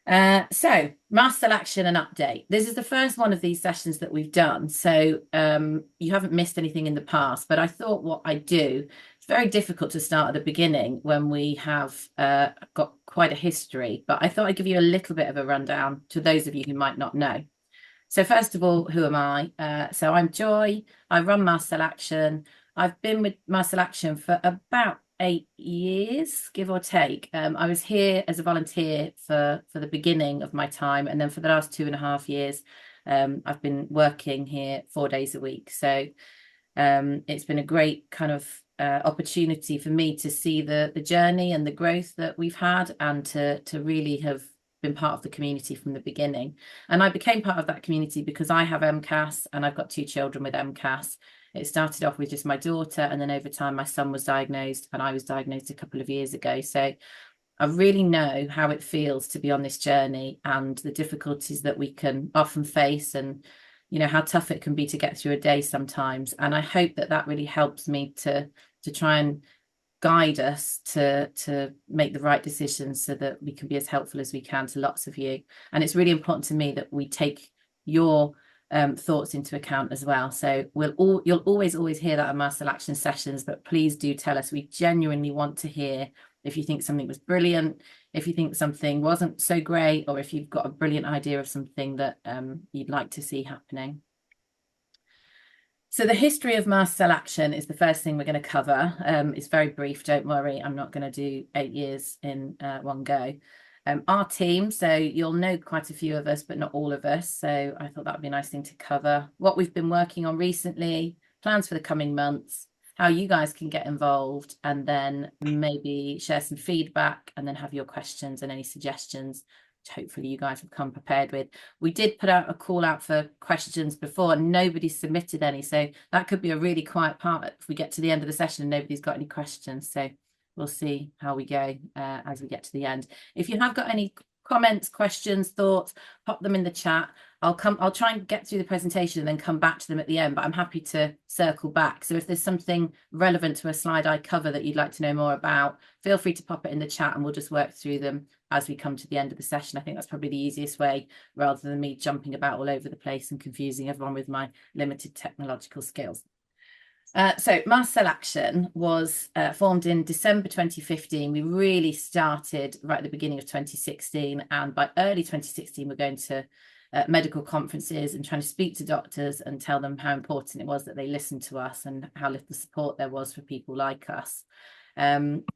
So Mast Cell Action and update. This is the first one of these sessions that we've done. So you haven't missed anything in the past, but I thought what I'd do, it's very difficult to start at the beginning when we have got quite a history, but I thought I'd give you a little bit of a rundown to those of you who might not know. So first of all, who am I? So I'm Joy. I run Mast Cell Action. I've been with Mast Cell Action for about 8 years, give or take. I was here as a volunteer for the beginning of my time, and then for the last 2.5 years, I've been working here 4 days a week. So it's been a great kind of opportunity for me to see the journey and the growth that we've had, and to really have been part of the community from the beginning. And I became part of that community because I have MCAS and I've got 2 children with MCAS. It started off with just my daughter, and then over time my son was diagnosed, and I was diagnosed a couple of years ago. So I really know how it feels to be on this journey and the difficulties that we can often face, and how tough it can be to get through a day sometimes. And I hope that that really helps me to try and guide us to make the right decisions so that we can be as helpful as we can to lots of you. And it's really important to me that we take your thoughts into account as well. So you'll always hear that at Mast Cell Action sessions, but please do tell us. We genuinely want to hear if you think something was brilliant, if you think something wasn't so great, or if you've got a brilliant idea of something that you'd like to see happening. So the history of Mast Cell Action is the first thing we're going to cover. It's very brief, don't worry. I'm not going to do 8 years in one go. Our team, so you'll know quite a few of us, but not all of us. So I thought that would be a nice thing to cover. What we've been working on recently, plans for the coming months, how you guys can get involved, and then maybe share some feedback, and then have your questions and any suggestions, which hopefully you guys have come prepared with. We did put out a call out for questions before, and nobody submitted any. So that could be a really quiet part if we get to the end of the session and nobody's got any questions. So we'll see how we go as we get to the end. If you have got any comments, questions, thoughts, pop them in the chat. I'll try and get through the presentation and then come back to them at the end, but I'm happy to circle back. So if there's something relevant to a slide I cover that you'd like to know more about, feel free to pop it in the chat and we'll just work through them as we come to the end of the session. I think that's probably the easiest way, rather than me jumping about all over the place and confusing everyone with my limited technological skills. So Mast Cell Action was formed in December 2015. We really started right at the beginning of 2016, and by early 2016 we're going to medical conferences and trying to speak to doctors and tell them how important it was that they listened to us and how little support there was for people like us.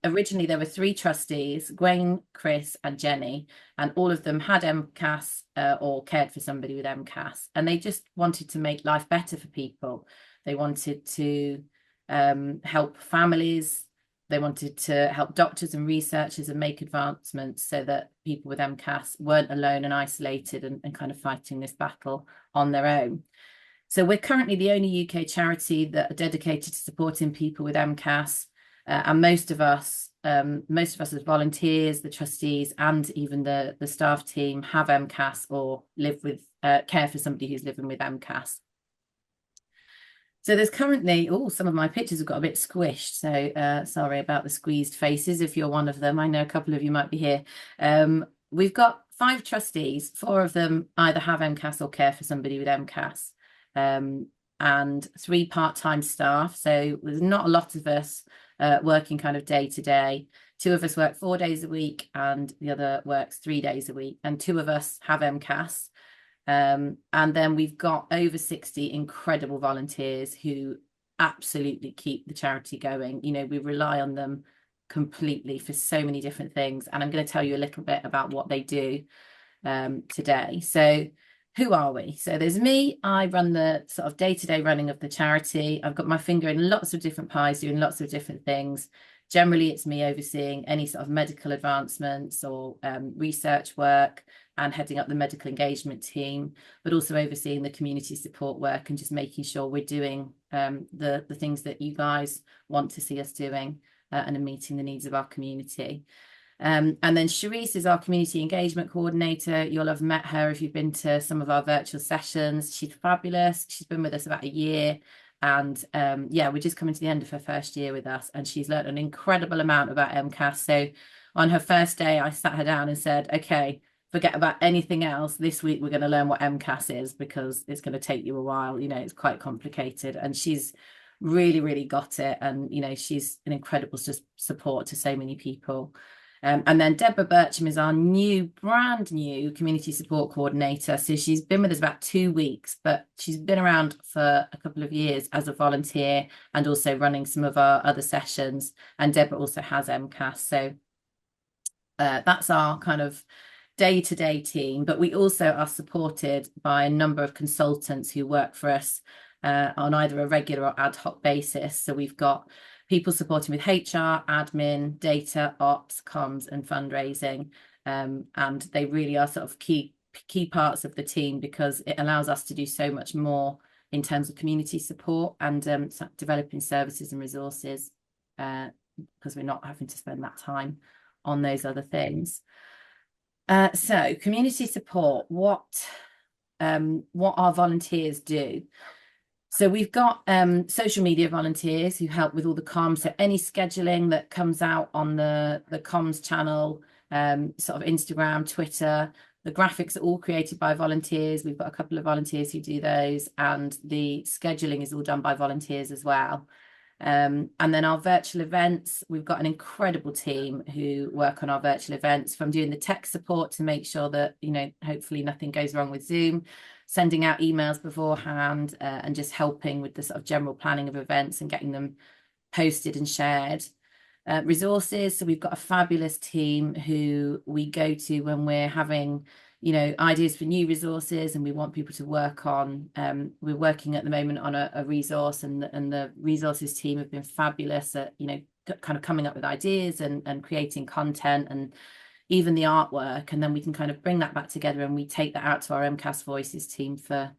Originally there were 3 trustees, Gwen, Chris and Jenny, and all of them had MCAS or cared for somebody with MCAS, and they just wanted to make life better for people. They wanted to help families. They wanted to help doctors and researchers and make advancements so that people with MCAS weren't alone and isolated and kind of fighting this battle on their own. So we're currently the only UK charity that are dedicated to supporting people with MCAS. And most of us as volunteers, the trustees, and even the staff team have MCAS or live with care for somebody who's living with MCAS. So there's currently, some of my pictures have got a bit squished. So sorry about the squeezed faces if you're one of them. I know a couple of you might be here. We've got 5 trustees. 4 of them either have MCAS or care for somebody with MCAS, and 3 part-time staff. So there's not a lot of us working kind of day to day. 2 of us work 4 days a week and the other works 3 days a week, and 2 of us have MCAS. And then we've got over 60 incredible volunteers who absolutely keep the charity going. We rely on them completely for so many different things, and I'm going to tell you a little bit about what they do today. So who are we? So there's me. I run the sort of day-to-day running of the charity. I've got my finger in lots of different pies, doing lots of different things. Generally, it's me overseeing any sort of medical advancements or research work, and heading up the medical engagement team, but also overseeing the community support work and just making sure we're doing the things that you guys want to see us doing and are meeting the needs of our community. And then Charisse is our community engagement coordinator. You'll have met her if you've been to some of our virtual sessions. She's fabulous. She's been with us about a year. And we're just coming to the end of her first year with us, and she's learned an incredible amount about MCAS. So on her first day, I sat her down and said, okay, forget about anything else. This week we're going to learn what MCAS is, because it's going to take you a while. You know, it's quite complicated. And she's really, really got it. And, you know, she's an incredible support to so many people. And then Deborah Bircham is our brand new community support coordinator. So she's been with us about 2 weeks, but she's been around for a couple of years as a volunteer and also running some of our other sessions. And Deborah also has MCAS. So that's our kind of day-to-day team. But we also are supported by a number of consultants who work for us on either a regular or ad hoc basis. So we've got people supporting with HR, admin, data, ops, comms, and fundraising. And they really are sort of key parts of the team, because it allows us to do so much more in terms of community support and developing services and resources, because we're not having to spend that time on those other things. So community support, what our volunteers do. So we've got social media volunteers who help with all the comms. So any scheduling that comes out on the comms channel, sort of Instagram, Twitter, the graphics are all created by volunteers. We've got a couple of volunteers who do those, and the scheduling is all done by volunteers as well. And then our virtual events, we've got an incredible team who work on our virtual events, from doing the tech support to make sure that, you know, hopefully nothing goes wrong with Zoom, sending out emails beforehand, and just helping with the sort of general planning of events and getting them posted and shared. Resources, so we've got a fabulous team who we go to when we're having, you know, ideas for new resources and we want people to work on. We're working at the moment on a resource, and the resources team have been fabulous at, you know, kind of coming up with ideas and creating content and even the artwork. And then we can kind of bring that back together and we take that out to our MCAS Voices team for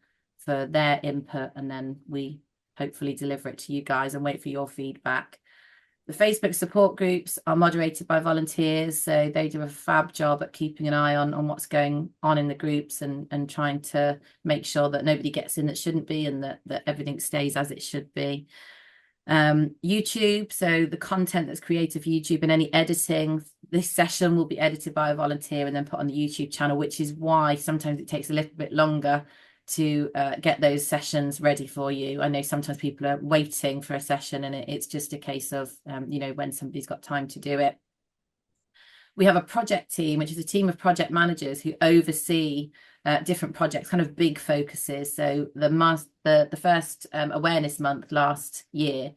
their input, and then we hopefully deliver it to you guys and wait for your feedback. The Facebook support groups are moderated by volunteers, so they do a fab job at keeping an eye on what's going on in the groups and trying to make sure that nobody gets in that shouldn't be, and that everything stays as it should be. YouTube, so the content that's created for YouTube and any editing, this session will be edited by a volunteer and then put on the YouTube channel, which is why sometimes it takes a little bit longer to get those sessions ready for you. I know sometimes people are waiting for a session, and it's just a case of, you know, when somebody's got time to do it. We have a project team, which is a team of project managers who oversee different projects, kind of big focuses. So the first awareness month this year,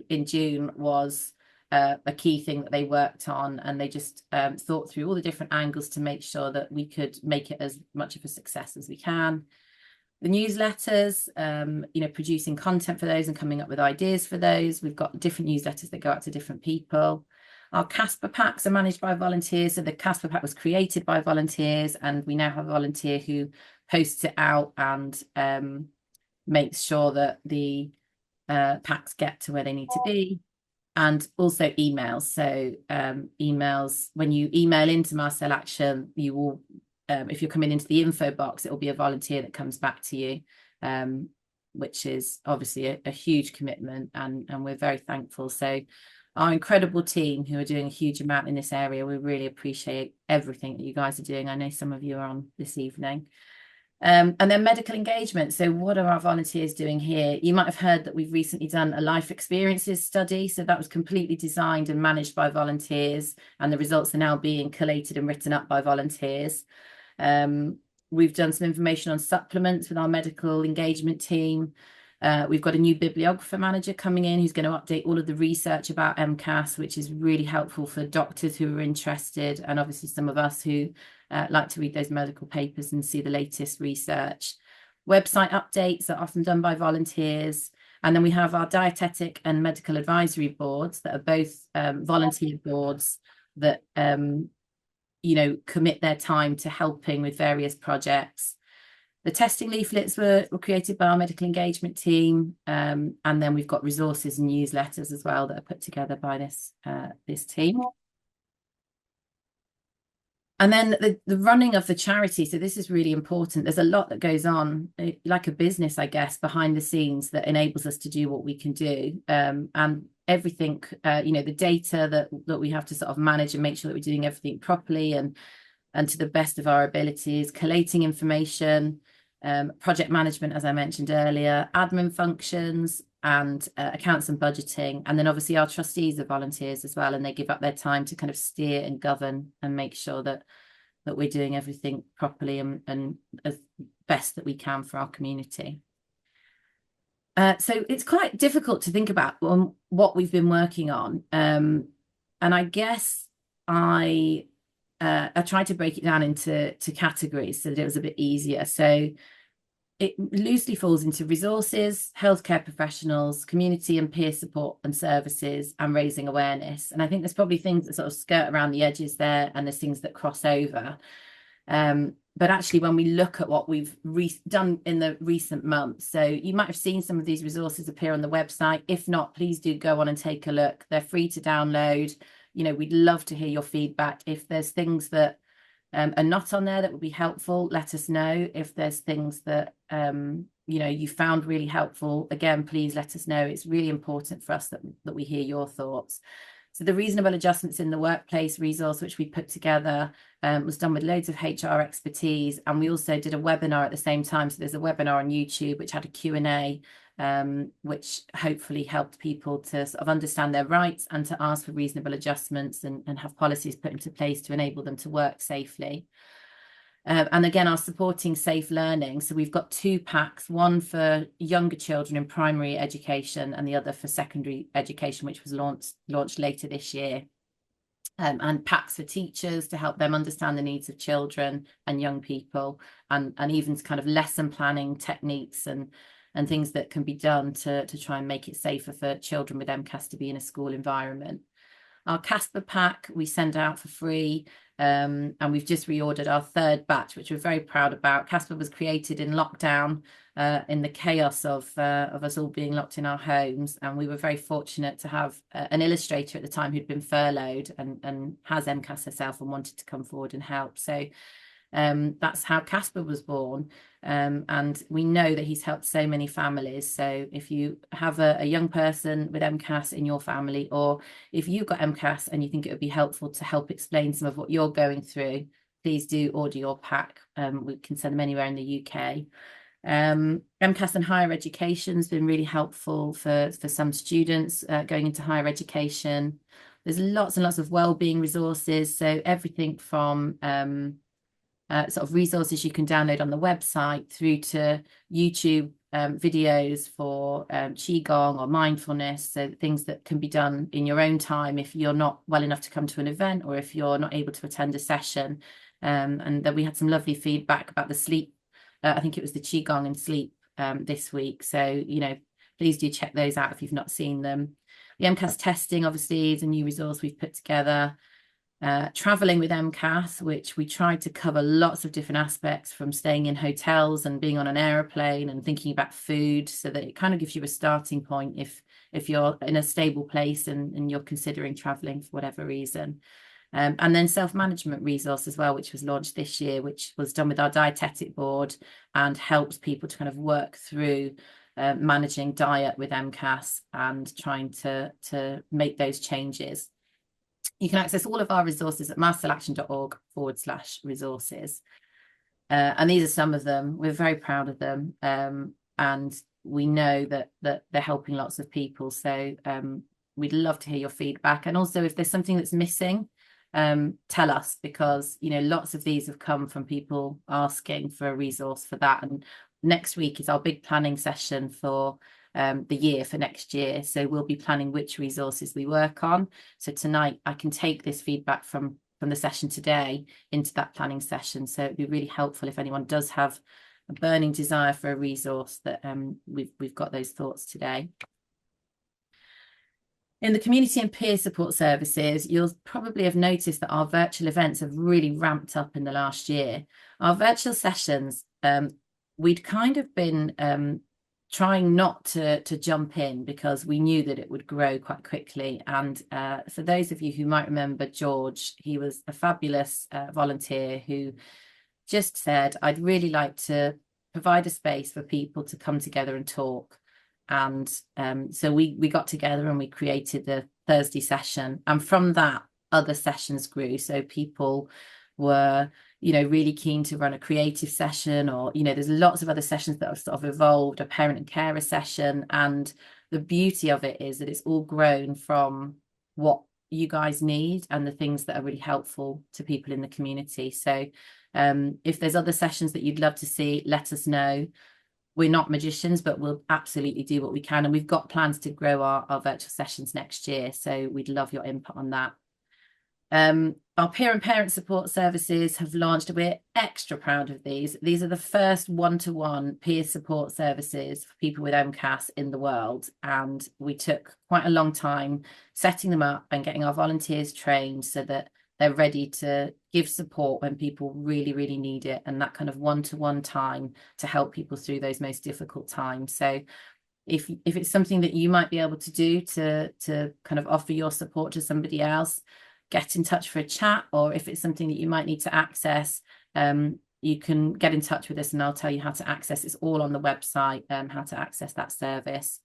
in June, was a key thing that they worked on, and they just thought through all the different angles to make sure that we could make it as much of a success as we can. The newsletters, you know, producing content for those and coming up with ideas for those. We've got different newsletters that go out to different people. Our Casper packs are managed by volunteers. So the Casper pack was created by volunteers, and we now have a volunteer who posts it out and makes sure that the packs get to where they need to be. And also emails. So emails, when you email into Mast Cell Action, you will, if you're coming into the info box, it will be a volunteer that comes back to you, which is obviously a huge commitment, and we're very thankful. So our incredible team who are doing a huge amount in this area, we really appreciate everything that you guys are doing. I know some of you are on this evening. And then medical engagement. So what are our volunteers doing here? You might have heard that we've recently done a life experiences study. So that was completely designed and managed by volunteers, and the results are now being collated and written up by volunteers. We've done some information on supplements with our medical engagement team. We've got a new bibliographer manager coming in who's going to update all of the research about MCAS, which is really helpful for doctors who are interested, and obviously some of us who like to read those medical papers and see the latest research. Website updates are often done by volunteers. And then we have our dietetic and medical advisory boards that are both volunteer boards that, you know, commit their time to helping with various projects. The testing leaflets were created by our medical engagement team. And then we've got resources and newsletters as well that are put together by this team. And then the running of the charity. So this is really important. There's a lot that goes on, like a business, I guess, behind the scenes that enables us to do what we can do. And everything, you know, the data that we have to sort of manage and make sure that we're doing everything properly. And and to the best of our abilities, collating information, project management, as I mentioned earlier, admin functions, and accounts and budgeting. And then obviously our trustees are volunteers as well, and they give up their time to kind of steer and govern and make sure that we're doing everything properly and as best that we can for our community. So it's quite difficult to think about what we've been working on. And I guess I tried to break it down into categories so that it was a bit easier. So it loosely falls into resources, healthcare professionals, community and peer support and services, and raising awareness. And I think there's probably things that sort of skirt around the edges there, and there's things that cross over. But actually, when we look at what we've done in the recent months, so you might have seen some of these resources appear on the website. If not, please do go on and take a look. They're free to download. You know, we'd love to hear your feedback. If there's things that are not on there that would be helpful, let us know. If there's things that you know, you found really helpful, again, please let us know. It's really important for us that we hear your thoughts. So the reasonable adjustments in the workplace resource, which we put together, was done with loads of HR expertise. And we also did a webinar at the same time. So there's a webinar on YouTube, which had a Q&A, which hopefully helped people to sort of understand their rights and to ask for reasonable adjustments and have policies put into place to enable them to work safely. And again, our supporting safe learning. So we've got 2 packs, one for younger children in primary education and the other for secondary education, which was launched later this year. And packs for teachers to help them understand the needs of children and young people, and even kind of lesson planning techniques and things that can be done to try and make it safer for children with MCAS to be in a school environment. Our Casper pack we send out for free, and we've just reordered our 3rd batch, which we're very proud about. Casper was created in lockdown, in the chaos of us all being locked in our homes, and we were very fortunate to have an illustrator at the time who'd been furloughed and has MCAS herself and wanted to come forward and help. So that's how Casper was born, and we know that he's helped so many families. So if you have a young person with MCAS in your family, or if you've got MCAS and you think it would be helpful to help explain some of what you're going through, please do order your pack. We can send them anywhere in the UK. MCAS and higher education has been really helpful for some students going into higher education. There's lots and lots of wellbeing resources, so everything from sort of resources you can download on the website through to YouTube videos for Qigong or mindfulness, so things that can be done in your own time if you're not well enough to come to an event or if you're not able to attend a session. And then we had some lovely feedback about the sleep. I think it was the Qigong and sleep this week. So, you know, please do check those out if you've not seen them. The MCAS testing, obviously, is a new resource we've put together. Traveling with MCAS, which we tried to cover lots of different aspects, from staying in hotels and being on an aeroplane and thinking about food, so that it kind of gives you a starting point if you're in a stable place and you're considering traveling for whatever reason. And then self-management resource as well, which was launched this year, which was done with our dietetic board and helps people to kind of work through managing diet with MCAS and trying to make those changes. You can access all of our resources at mastcellaction.org/resources. And these are some of them. We're very proud of them. And we know that they're helping lots of people. So we'd love to hear your feedback. And also, if there's something that's missing, tell us, because, you know, lots of these have come from people asking for a resource for that. And next week is our big planning session for the year for next year. So we'll be planning which resources we work on. So tonight I can take this feedback from the session today into that planning session. So it'd be really helpful if anyone does have a burning desire for a resource, that we've got those thoughts today. In the community and peer support services, you'll probably have noticed that our virtual events have really ramped up in the last year. Our virtual sessions, we'd kind of been trying not to jump in because we knew that it would grow quite quickly. And for those of you who might remember George, he was a fabulous volunteer who just said, I'd really like to provide a space for people to come together and talk. And so we got together and we created the Thursday session. And from that, other sessions grew. So people were, you know, really keen to run a creative session, or, you know, there's lots of other sessions that have sort of evolved, a parent and carer session. And the beauty of it is that it's all grown from what you guys need and the things that are really helpful to people in the community. So if there's other sessions that you'd love to see, let us know. We're not magicians, but we'll absolutely do what we can. And we've got plans to grow our virtual sessions next year. So we'd love your input on that. Our peer and parent support services have launched. We're extra proud of these. These are the first one-to-one peer support services for people with MCAS in the world. And we took quite a long time setting them up and getting our volunteers trained so that they're ready to give support when people really, really need it, and that kind of one-to-one time to help people through those most difficult times. So if it's something that you might be able to do to kind of offer your support to somebody else, get in touch for a chat. Or if it's something that you might need to access, you can get in touch with us and I'll tell you how to access. It's all on the website, how to access that service.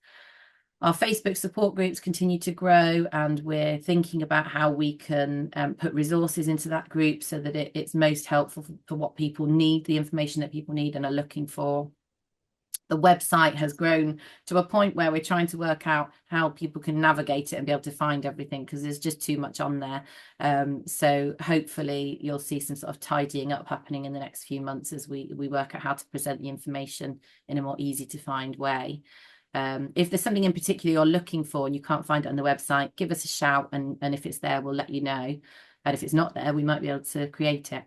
Our Facebook support groups continue to grow, and we're thinking about how we can put resources into that group so that it's most helpful for what people need, the information that people need and are looking for. The website has grown to a point where we're trying to work out how people can navigate it and be able to find everything, because there's just too much on there. So hopefully you'll see some sort of tidying up happening in the next few months as we work out how to present the information in a more easy to find way. If there's something in particular you're looking for and you can't find it on the website, give us a shout, and if it's there, we'll let you know. And if it's not there, we might be able to create it.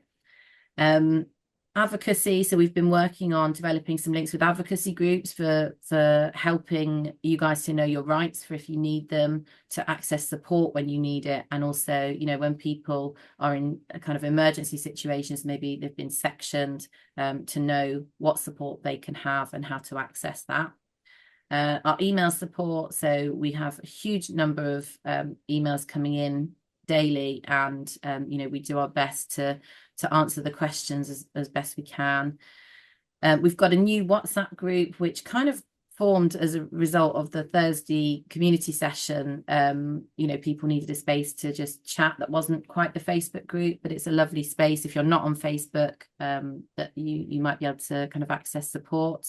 Advocacy. So we've been working on developing some links with advocacy groups for helping you guys to know your rights, for if you need them, to access support when you need it. And also, you know, when people are in a kind of emergency situations, maybe they've been sectioned, to know what support they can have and how to access that. Our email support. So we have a huge number of emails coming in daily, and you know, we do our best to answer the questions as best we can. We've got a new WhatsApp group which kind of formed as a result of the Thursday community session. You know, people needed a space to just chat that wasn't quite the Facebook group, but it's a lovely space if you're not on Facebook, that you might be able to kind of access support.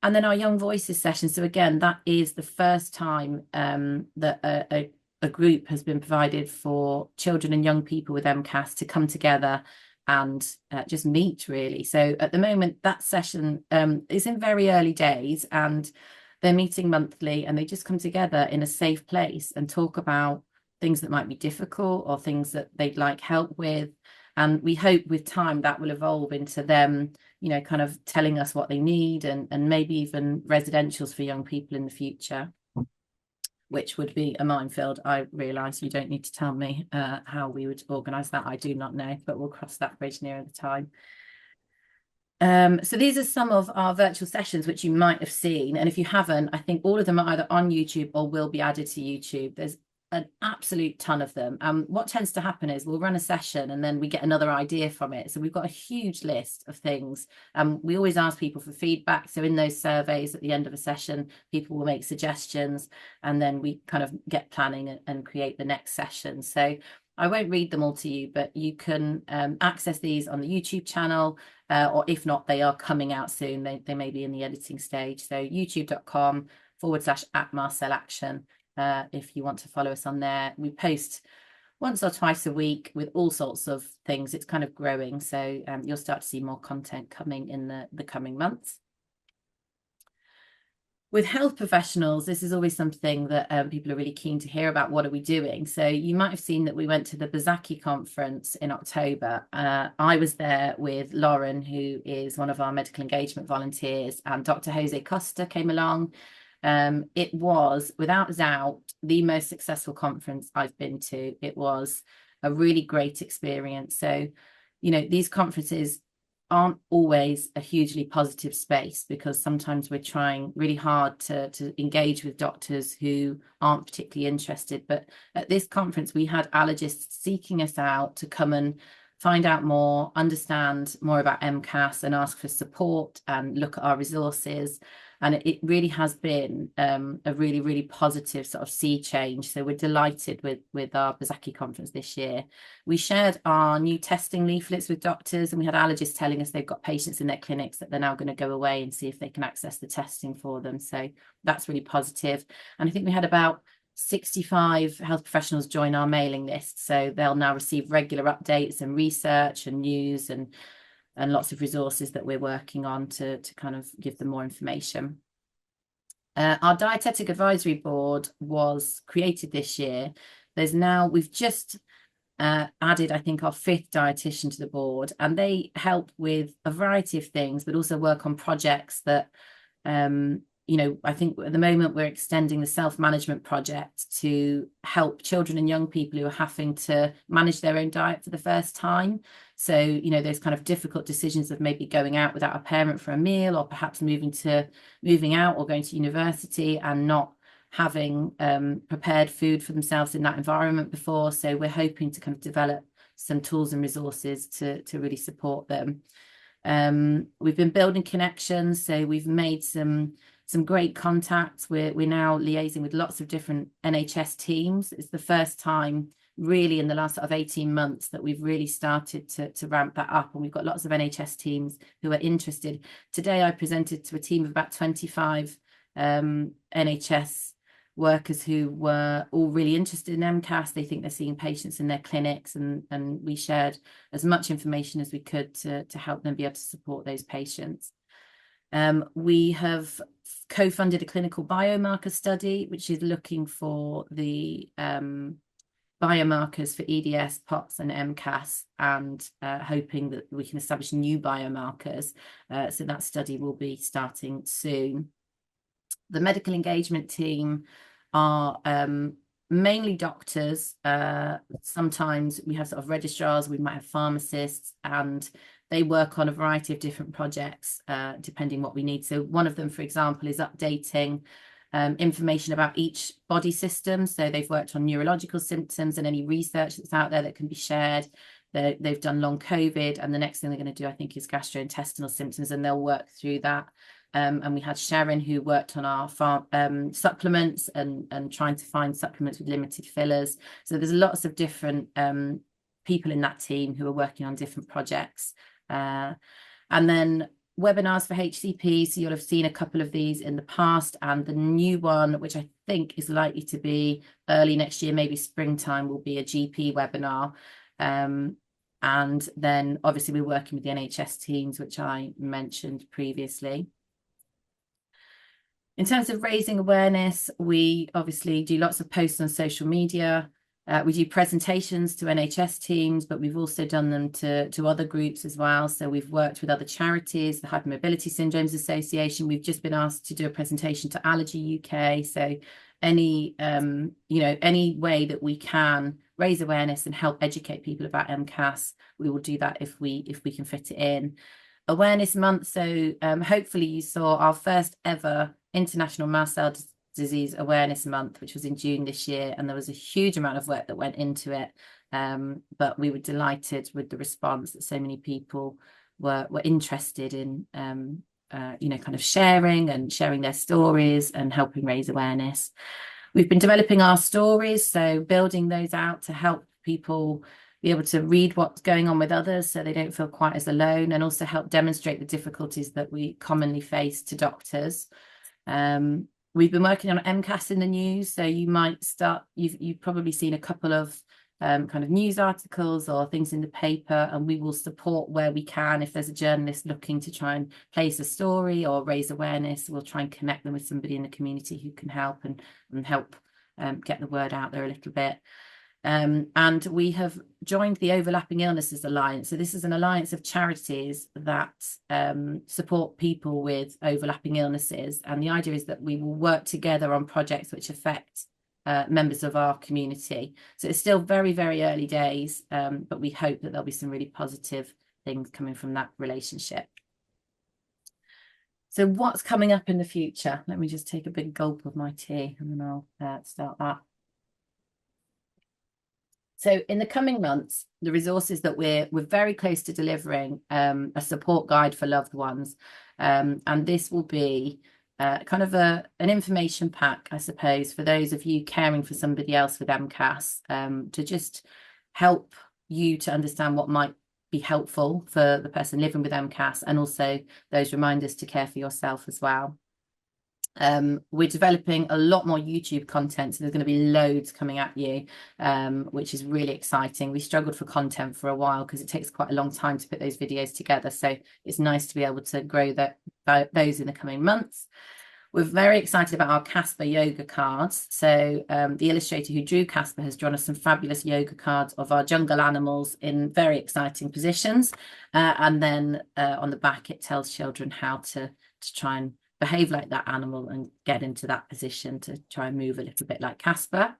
And then our Young Voices session. So again, that is the first time that a group has been provided for children and young people with MCAS to come together and just meet, really. So at the moment, that session is in very early days, and they're meeting monthly, and they just come together in a safe place and talk about things that might be difficult or things that they'd like help with. And we hope with time that will evolve into them, you know, kind of telling us what they need, and maybe even residentials for young people in the future, which would be a minefield. I realise you don't need to tell me how we would organise that. I do not know, but we'll cross that bridge nearer the time. So these are some of our virtual sessions which you might have seen. And if you haven't, I think all of them are either on YouTube or will be added to YouTube. There's an absolute ton of them. What tends to happen is we'll run a session and then we get another idea from it. So we've got a huge list of things. We always ask people for feedback. So in those surveys at the end of a session, people will make suggestions, and then we kind of get planning and create the next session. So I won't read them all to you, but you can access these on the YouTube channel, or if not, they are coming out soon. They may be in the editing stage. So youtube.com/@Mast Cell Action. If you want to follow us on there. We post once or twice a week with all sorts of things. It's kind of growing, so you'll start to see more content coming in the coming months. With health professionals, this is always something that people are really keen to hear about. What are we doing? So you might have seen that we went to the Bazaki conference in October. I was there with Lauren, who is one of our medical engagement volunteers, and Dr. Jose Costa came along. It was, without doubt, the most successful conference I've been to. It was a really great experience. So, you know, these conferences aren't always a hugely positive space, because sometimes we're trying really hard to engage with doctors who aren't particularly interested. But at this conference, we had allergists seeking us out to come and find out more, understand more about MCAS, and ask for support and look at our resources. And it really has been a really, really positive sort of sea change. So we're delighted with our Bazaki conference this year. We shared our new testing leaflets with doctors, and we had allergists telling us they've got patients in their clinics that they're now going to go away and see if they can access the testing for them. So that's really positive. And I think we had about 65 health professionals join our mailing list. So they'll now receive regular updates and research and news and lots of resources that we're working on to kind of give them more information. Our dietetic advisory board was created this year. We've just added, I think, our 5th dietitian to the board, and they help with a variety of things, but also work on projects that, I think at the moment we're extending the self-management project to help children and young people who are having to manage their own diet for the first time. So, those kind of difficult decisions of maybe going out without a parent for a meal, or perhaps moving out or going to university and not having prepared food for themselves in that environment before. So we're hoping to kind of develop some tools and resources to really support them. We've been building connections, so we've made some great contacts. We're now liaising with lots of different NHS teams. It's the first time really in the last sort of 18 months that we've really started to ramp that up, and we've got lots of NHS teams who are interested. Today I presented to a team of about 25 NHS workers who were all really interested in MCAS. They think they're seeing patients in their clinics, and we shared as much information as we could to help them be able to support those patients. We have co-funded a clinical biomarker study, which is looking for the biomarkers for EDS, POTS and MCAS, and hoping that we can establish new biomarkers. So that study will be starting soon. The medical engagement team are mainly doctors. Sometimes we have sort of registrars, we might have pharmacists, and they work on a variety of different projects depending what we need. So one of them, for example, is updating information about each body system. So they've worked on neurological symptoms and any research that's out there that can be shared. They've done long COVID, and the next thing they're going to do, I think, is gastrointestinal symptoms, and they'll work through that. And we had Sharon, who worked on our supplements and trying to find supplements with limited fillers. So there's lots of different people in that team who are working on different projects. And then webinars for HCP. So you'll have seen a couple of these in the past, and the new one, which I think is likely to be early next year, maybe springtime, will be a GP webinar. And then obviously we're working with the NHS teams, which I mentioned previously. In terms of raising awareness, we obviously do lots of posts on social media. We do presentations to NHS teams, but we've also done them to other groups as well. So we've worked with other charities, the Hypermobility Syndromes Association. We've just been asked to do a presentation to Allergy UK. So any way that we can raise awareness and help educate people about MCAS, we will do that if we can fit it in. Awareness Month. So hopefully you saw our first ever International Mast Cell Disease Awareness Month, which was in June this year, and there was a huge amount of work that went into it. But we were delighted with the response that so many people were interested in, kind of sharing their stories and helping raise awareness. We've been developing our stories, so building those out to help people be able to read what's going on with others so they don't feel quite as alone, and also help demonstrate the difficulties that we commonly face to doctors. We've been working on MCAS in the news, so you've probably seen a couple of kind of news articles or things in the paper, and we will support where we can. If there's a journalist looking to try and place a story or raise awareness, we'll try and connect them with somebody in the community who can help and help get the word out there a little bit. And we have joined the Overlapping Illnesses Alliance. So this is an alliance of charities that support people with overlapping illnesses. And the idea is that we will work together on projects which affect members of our community. So it's still very, very early days, but we hope that there'll be some really positive things coming from that relationship. So what's coming up in the future? Let me just take a big gulp of my tea and then I'll start that. So in the coming months, the resources that we're very close to delivering a support guide for loved ones. And this will be kind of an information pack, I suppose, for those of you caring for somebody else with MCAS, to just help you to understand what might be helpful for the person living with MCAS, and also those reminders to care for yourself as well. We're developing a lot more YouTube content, so there's going to be loads coming at you, which is really exciting. We struggled for content for a while because it takes quite a long time to put those videos together, so it's nice to be able to grow those in the coming months. We're very excited about our Casper yoga cards. So the illustrator who drew Casper has drawn us some fabulous yoga cards of our jungle animals in very exciting positions. And then on the back, it tells children how to try and behave like that animal and get into that position to try and move a little bit like Casper.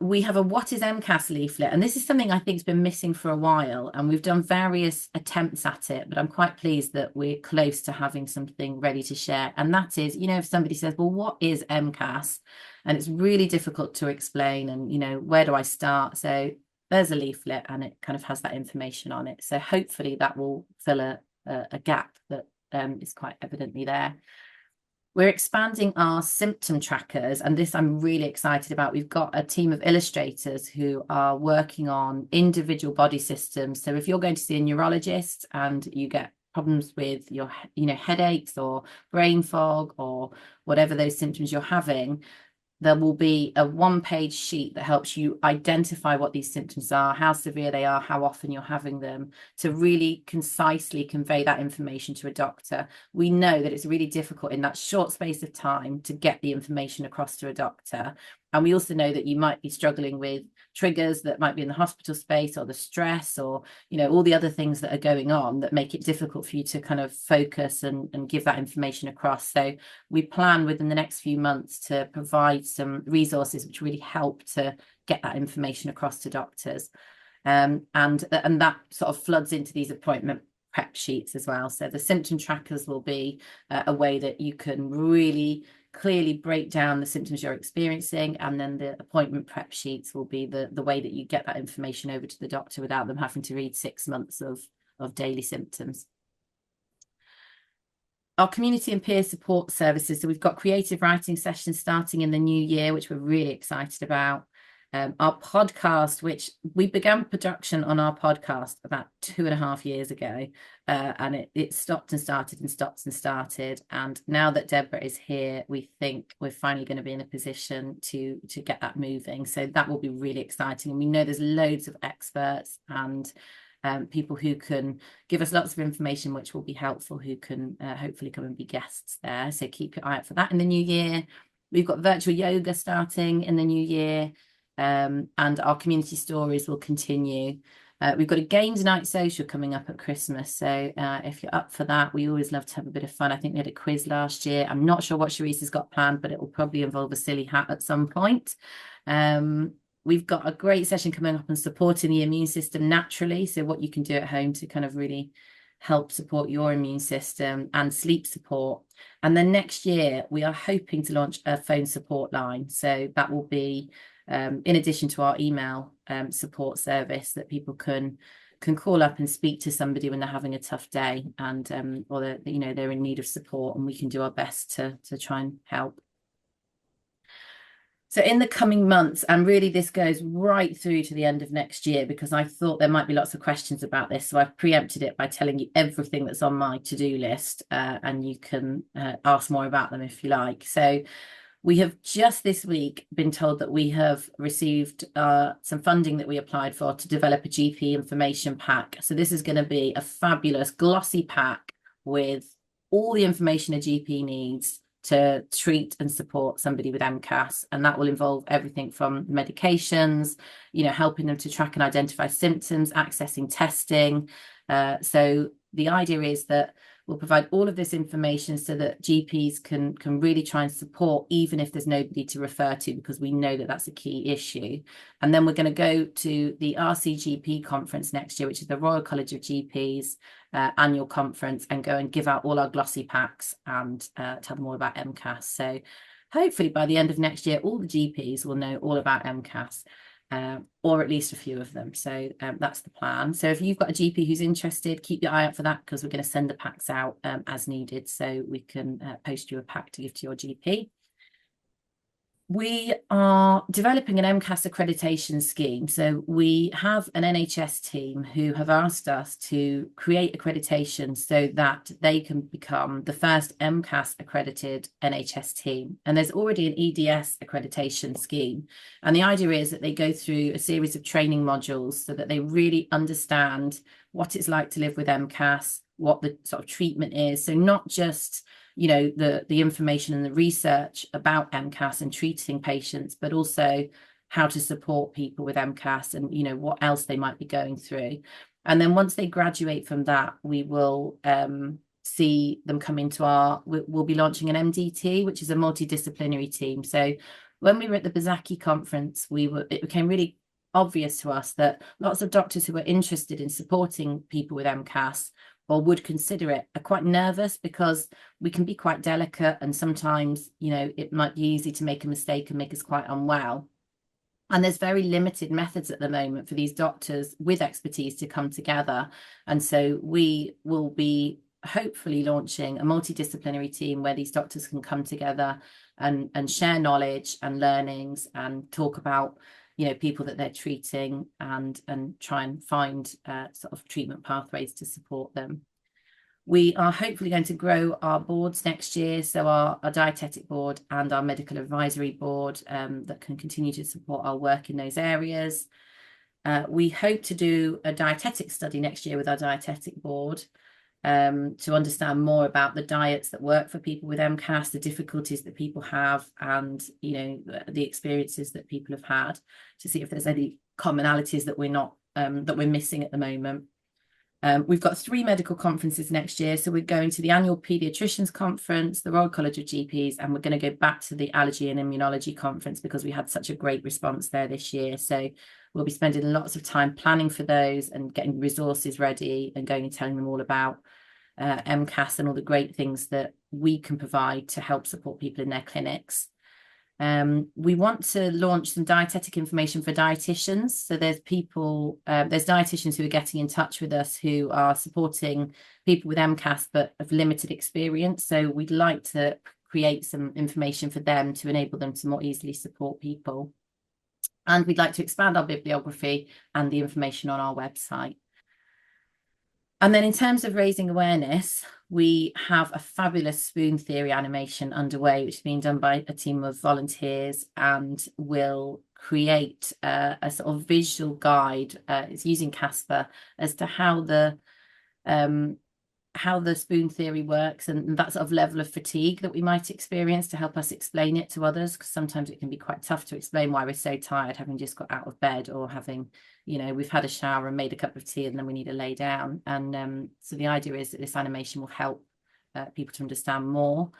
We have a What is MCAS leaflet, and this is something I think has been missing for a while, and we've done various attempts at it, but I'm quite pleased that we're close to having something ready to share. And that is, if somebody says, well, what is MCAS? And it's really difficult to explain, and, where do I start? So there's a leaflet and it kind of has that information on it. So hopefully that will fill a gap that is quite evidently there. We're expanding our symptom trackers, and this I'm really excited about. We've got a team of illustrators who are working on individual body systems. So if you're going to see a neurologist and you get problems with your, headaches or brain fog or whatever those symptoms you're having, there will be a one-page sheet that helps you identify what these symptoms are, how severe they are, how often you're having them, to really concisely convey that information to a doctor. We know that it's really difficult in that short space of time to get the information across to a doctor. And we also know that you might be struggling with triggers that might be in the hospital space, or the stress, or, all the other things that are going on that make it difficult for you to kind of focus and give that information across. So we plan within the next few months to provide some resources which really help to get that information across to doctors. And that sort of floods into these appointment prep sheets as well. So the symptom trackers will be a way that you can really clearly break down the symptoms you're experiencing, and then the appointment prep sheets will be the way that you get that information over to the doctor without them having to read 6 months of daily symptoms. Our community and peer support services. So we've got creative writing sessions starting in the new year, which we're really excited about. Our podcast, which we began production on our podcast about 2.5 years ago, and it stopped and started and stopped and started. And now that Deborah is here, we think we're finally going to be in a position to get that moving. So that will be really exciting. And we know there's loads of experts and people who can give us lots of information, which will be helpful, who can hopefully come and be guests there. So keep your eye out for that in the new year. We've got virtual yoga starting in the new year. And our community stories will continue. We've got a games night social coming up at Christmas, so if you're up for that, we always love to have a bit of fun. I think we had a quiz last year. I'm not sure what Sharice has got planned, but it will probably involve a silly hat at some point. We've got a great session coming up on supporting the immune system naturally, so what you can do at home to kind of really help support your immune system, and sleep support. And then next year we are hoping to launch a phone support line, so that will be in addition to our email support service, that people can call up and speak to somebody when they're having a tough day, and or they're in need of support, and we can do our best to try and help. So in the coming months, and really this goes right through to the end of next year, because I thought there might be lots of questions about this, so I've preempted it by telling you everything that's on my to-do list, and you can ask more about them if you like. So we have just this week been told that we have received some funding that we applied for to develop a GP information pack. So this is going to be a fabulous glossy pack with all the information a GP needs to treat and support somebody with MCAS. And that will involve everything from medications, helping them to track and identify symptoms, accessing testing. So the idea is that we'll provide all of this information so that GPs can really try and support, even if there's nobody to refer to, because we know that that's a key issue. And then we're going to go to the RCGP conference next year, which is the Royal College of GPs annual conference, and go and give out all our glossy packs and tell them all about MCAS. So hopefully by the end of next year, all the GPs will know all about MCAS. or at least a few of them. So that's the plan. So if you've got a GP who's interested, keep your eye out for that, because we're going to send the packs out as needed, so we can post you a pack to give to your GP. We are developing an MCAS accreditation scheme. So we have an NHS team who have asked us to create accreditation so that they can become the first MCAS accredited NHS team. And there's already an EDS accreditation scheme. And the idea is that they go through a series of training modules so that they really understand what it's like to live with MCAS, what the sort of treatment is. So not just the information and the research about MCAS and treating patients, but also how to support people with MCAS and what else they might be going through. And then once they graduate from that, we will see them come into we'll be launching an MDT, which is a multidisciplinary team. So when we were at the Bazaki conference, it became really obvious to us that lots of doctors who were interested in supporting people with MCAS or would consider it are quite nervous, because we can be quite delicate, and sometimes it might be easy to make a mistake and make us quite unwell. And there's very limited methods at the moment for these doctors with expertise to come together. And so we will be hopefully launching a multidisciplinary team where these doctors can come together and share knowledge and learnings and talk about people that they're treating and try and find sort of treatment pathways to support them. We are hopefully going to grow our boards next year, so our dietetic board and our medical advisory board that can continue to support our work in those areas. We hope to do a dietetic study next year with our dietetic board to understand more about the diets that work for people with MCAS, the difficulties that people have, and the experiences that people have had, to see if there's any commonalities that we're missing at the moment. We've got 3 medical conferences next year. So we're going to the annual Paediatricians Conference, the Royal College of GPs, and we're going to go back to the Allergy and Immunology Conference because we had such a great response there this year. So we'll be spending lots of time planning for those and getting resources ready and going and telling them all about MCAS and all the great things that we can provide to help support people in their clinics. We want to launch some dietetic information for dietitians. So there's dietitians who are getting in touch with us who are supporting people with MCAS but of limited experience. So we'd like to create some information for them to enable them to more easily support people. And we'd like to expand our bibliography and the information on our website. And then in terms of raising awareness, we have a fabulous spoon theory animation underway, which is being done by a team of volunteers, and will create a sort of visual guide. It's using Casper as to how the spoon theory works and that sort of level of fatigue that we might experience, to help us explain it to others, because sometimes it can be quite tough to explain why we're so tired, having just got out of bed or having we've had a shower and made a cup of tea and then we need to lay down. And so the idea is that this animation will help people to understand more.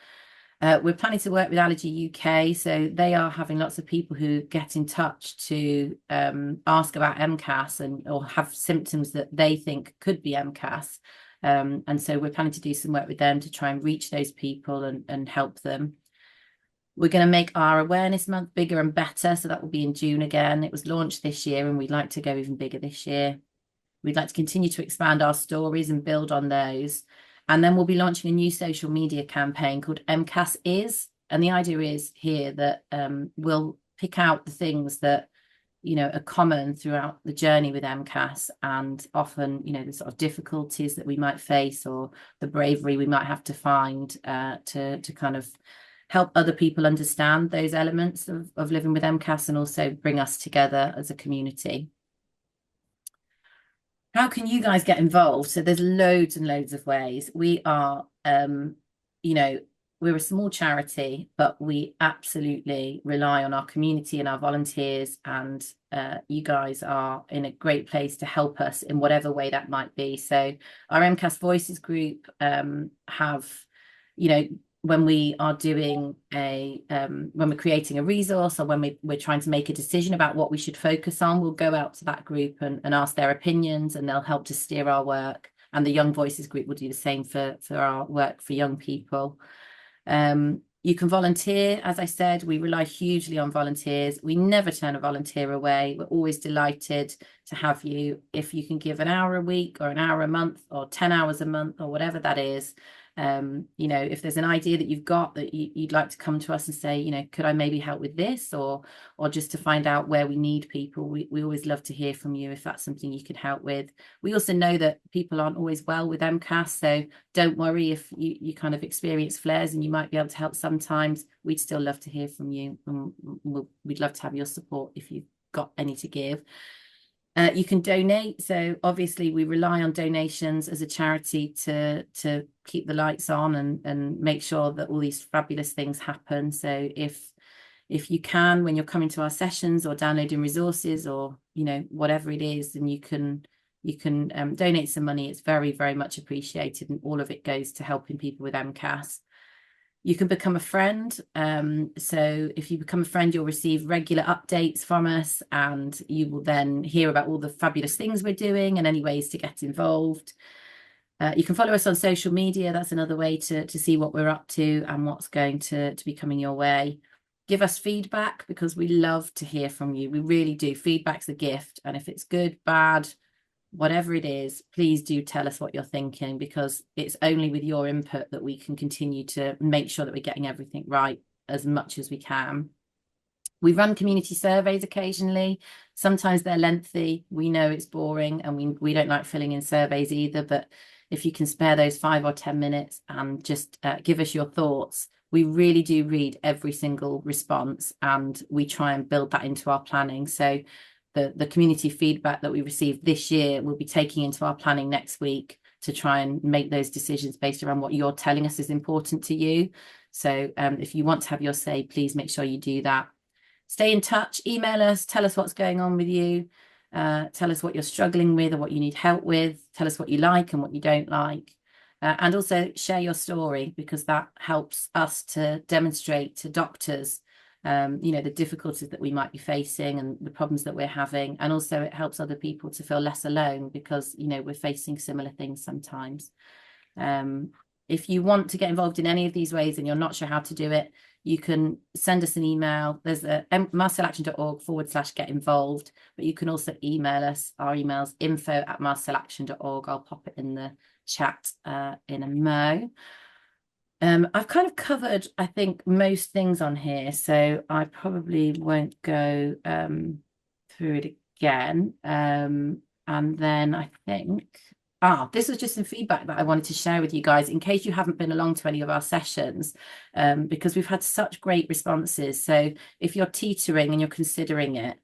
We're planning to work with Allergy UK, so they are having lots of people who get in touch to ask about MCAS or have symptoms that they think could be MCAS. And so we're planning to do some work with them to try and reach those people and help them. We're going to make our awareness month bigger and better. So that will be in June again. It was launched this year and we'd like to go even bigger this year. We'd like to continue to expand our stories and build on those. And then we'll be launching a new social media campaign called MCAS Is. And the idea is here that we'll pick out the things that are common throughout the journey with MCAS, and often the sort of difficulties that we might face or the bravery we might have to find to kind of help other people understand those elements of living with MCAS, and also bring us together as a community. How can you guys get involved? So there's loads and loads of ways. We are we're a small charity, but we absolutely rely on our community and our volunteers, and you guys are in a great place to help us in whatever way that might be. So our MCAS Voices group have, when we are doing when we're creating a resource, or when we're trying to make a decision about what we should focus on, we'll go out to that group and ask their opinions, and they'll help to steer our work. And the Young Voices group will do the same for our work for young people. You can volunteer. As I said, we rely hugely on volunteers. We never turn a volunteer away. We're always delighted to have you. If you can give an hour a week or an hour a month or 10 hours a month or whatever that is, you know, if there's an idea that you've got that you'd like to come to us and say, you know, could I maybe help with this, or just to find out where we need people, we always love to hear from you if that's something you could help with. We also know that people aren't always well with MCAS, so don't worry if you kind of experience flares and you might be able to help sometimes. We'd still love to hear from you, and we'd love to have your support if you've got any to give. You can donate. So obviously we rely on donations as a charity to keep the lights on and make sure that all these fabulous things happen. So if you can, when you're coming to our sessions or downloading resources or, you know, whatever it is, then you can donate some money. It's very, very much appreciated, and all of it goes to helping people with MCAS. You can become a friend. So if you become a friend, you'll receive regular updates from us, and you will then hear about all the fabulous things we're doing and any ways to get involved. You can follow us on social media. That's another way to see what we're up to and what's going to be coming your way. Give us feedback, because we love to hear from you. We really do. Feedback's a gift. And if it's good, bad, whatever it is, please do tell us what you're thinking, because it's only with your input that we can continue to make sure that we're getting everything right as much as we can. We run community surveys occasionally. Sometimes they're lengthy. We know it's boring, and we don't like filling in surveys either, but if you can spare those 5 or 10 minutes and just give us your thoughts, we really do read every single response, and we try and build that into our planning. So the community feedback that we received this year, we'll be taking into our planning next week to try and make those decisions based around what you're telling us is important to you. So if you want to have your say, please make sure you do that. Stay in touch, email us, tell us what's going on with you, tell us what you're struggling with or what you need help with, tell us what you like and what you don't like. And also share your story, because that helps us to demonstrate to doctors you know, the difficulties that we might be facing and the problems that we're having. And also it helps other people to feel less alone, because, you know, we're facing similar things sometimes. If you want to get involved in any of these ways and you're not sure how to do it, you can send us an email. There's a mastcellaction.org/get involved, but you can also email us. Our email's info@mastcellaction.org. I'll pop it in the chat in a mo. I've kind of covered, I think, most things on here, so I probably won't go through it again. And then I think, this was just some feedback that I wanted to share with you guys in case you haven't been along to any of our sessions, because we've had such great responses. So if you're teetering and you're considering it,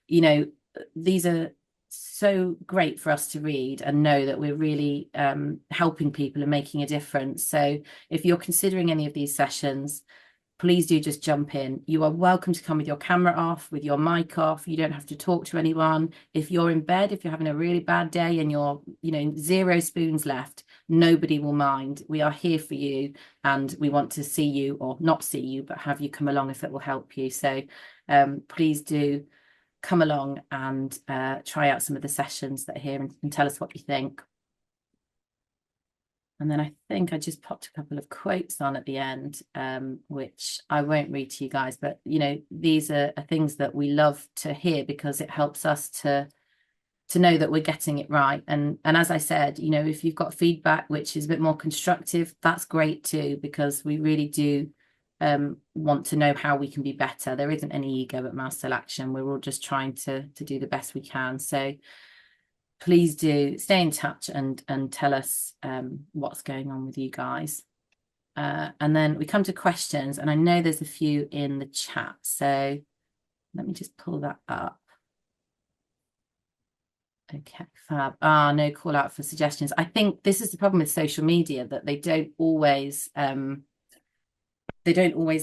you know, these are so great for us to read and know that we're really helping people and making a difference. So if you're considering any of these sessions, please do just jump in. You are welcome to come with your camera off, with your mic off. You don't have to talk to anyone. If you're in bed, if you're having a really bad day and you're, you know, 0 spoons left, nobody will mind. We are here for you, and we want to see you, or not see you, but have you come along if it will help you. So please do come along and try out some of the sessions that are here, and tell us what you think. And then I think I just popped a couple of quotes on at the end, which I won't read to you guys, but, you know, these are things that we love to hear, because it helps us to know that we're getting it right. And as I said, you know, if you've got feedback which is a bit more constructive, that's great too, because we really do want to know how we can be better. There isn't any ego at Mast Cell Action. We're all just trying to do the best we can. So please do stay in touch and tell us what's going on with you guys. And then we come to questions, and I know there's a few in the chat, so let me just pull that up. Okay, fab. No call out for suggestions. I think this is the problem with social media, that they don't always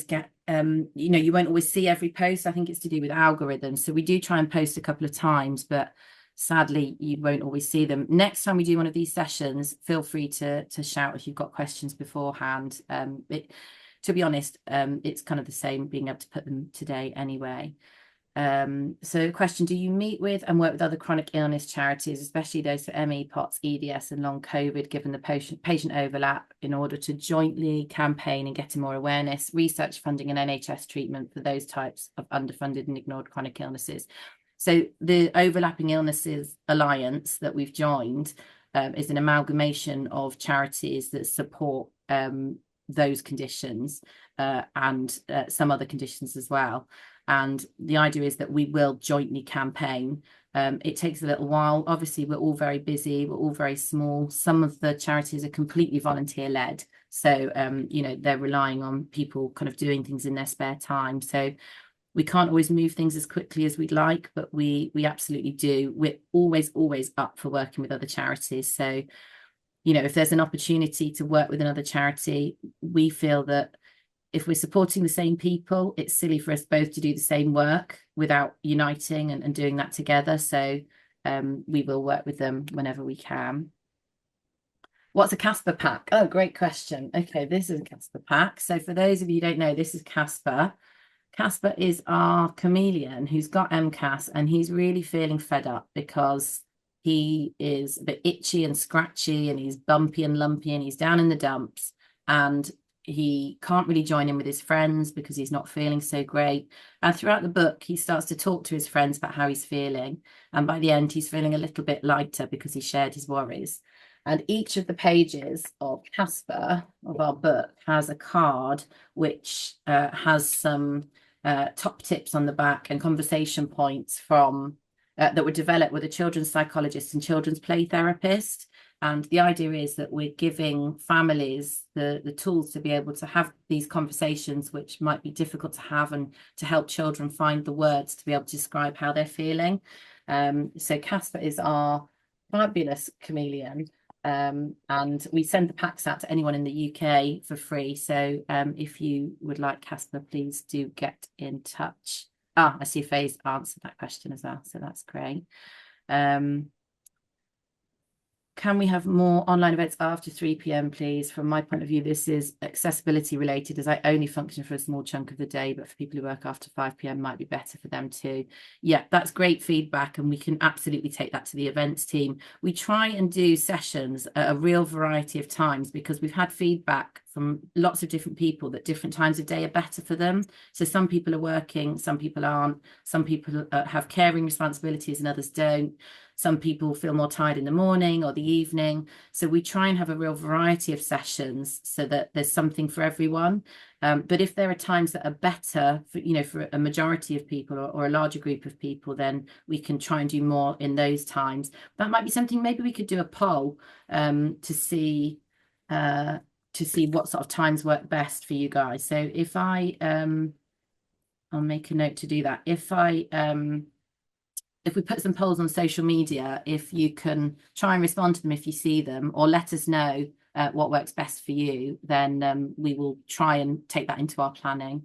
get you know, you won't always see every post. I think it's to do with algorithms. So we do try and post a couple of times, but sadly you won't always see them. Next time we do one of these sessions, feel free to shout if you've got questions beforehand. To be honest, it's kind of the same being able to put them today anyway. So question, do you meet with and work with other chronic illness charities, especially those for ME, POTS, EDS and long COVID, given the patient overlap, in order to jointly campaign and getting more awareness, research funding and NHS treatment for those types of underfunded and ignored chronic illnesses? So the Overlapping Illnesses Alliance that we've joined is an amalgamation of charities that support those conditions and some other conditions as well. And the idea is that we will jointly campaign. It takes a little while. Obviously, we're all very busy. We're all very small. Some of the charities are completely volunteer led. So, they're relying on people kind of doing things in their spare time. So we can't always move things as quickly as we'd like, but we absolutely do. We're always up for working with other charities. So, if there's an opportunity to work with another charity, we feel that if we're supporting the same people, it's silly for us both to do the same work without uniting and doing that together. So we will work with them whenever we can. What's a Casper pack? Oh, great question. Okay, this is a Casper pack. So for those of you who don't know, this is Casper. Casper is our chameleon who's got MCAS, and he's really feeling fed up because he is a bit itchy and scratchy, and he's bumpy and lumpy, and he's down in the dumps. And he can't really join in with his friends because he's not feeling so great. And throughout the book, he starts to talk to his friends about how he's feeling. And by the end, he's feeling a little bit lighter because he shared his worries. And each of the pages of Casper, of our book, has a card which has some top tips on the back and conversation points from that were developed with a children's psychologist and children's play therapist. And the idea is that we're giving families the tools to be able to have these conversations, which might be difficult to have, and to help children find the words to be able to describe how they're feeling. So Casper is our fabulous chameleon. And we send the packs out to anyone in the UK for free. So if you would like Casper, please do get in touch. I see Faye's answered that question as well. So that's great. Can we have more online events after 3 p.m, please? From my point of view, this is accessibility related, as I only function for a small chunk of the day, but for people who work after 5 p.m, might be better for them too. Yeah, that's great feedback, and we can absolutely take that to the events team. We try and do sessions at a real variety of times because we've had feedback from lots of different people that different times of day are better for them. So some people are working, some people aren't, some people have caring responsibilities and others don't. Some people feel more tired in the morning or the evening. So we try and have a real variety of sessions so that there's something for everyone. But if there are times that are better for a majority of people or a larger group of people, then we can try and do more in those times. That might be something. Maybe we could do a poll to see what sort of times work best for you guys. So if I'll make a note to do that. If we put some polls on social media, if you can try and respond to them if you see them, or let us know what works best for you, then we will try and take that into our planning.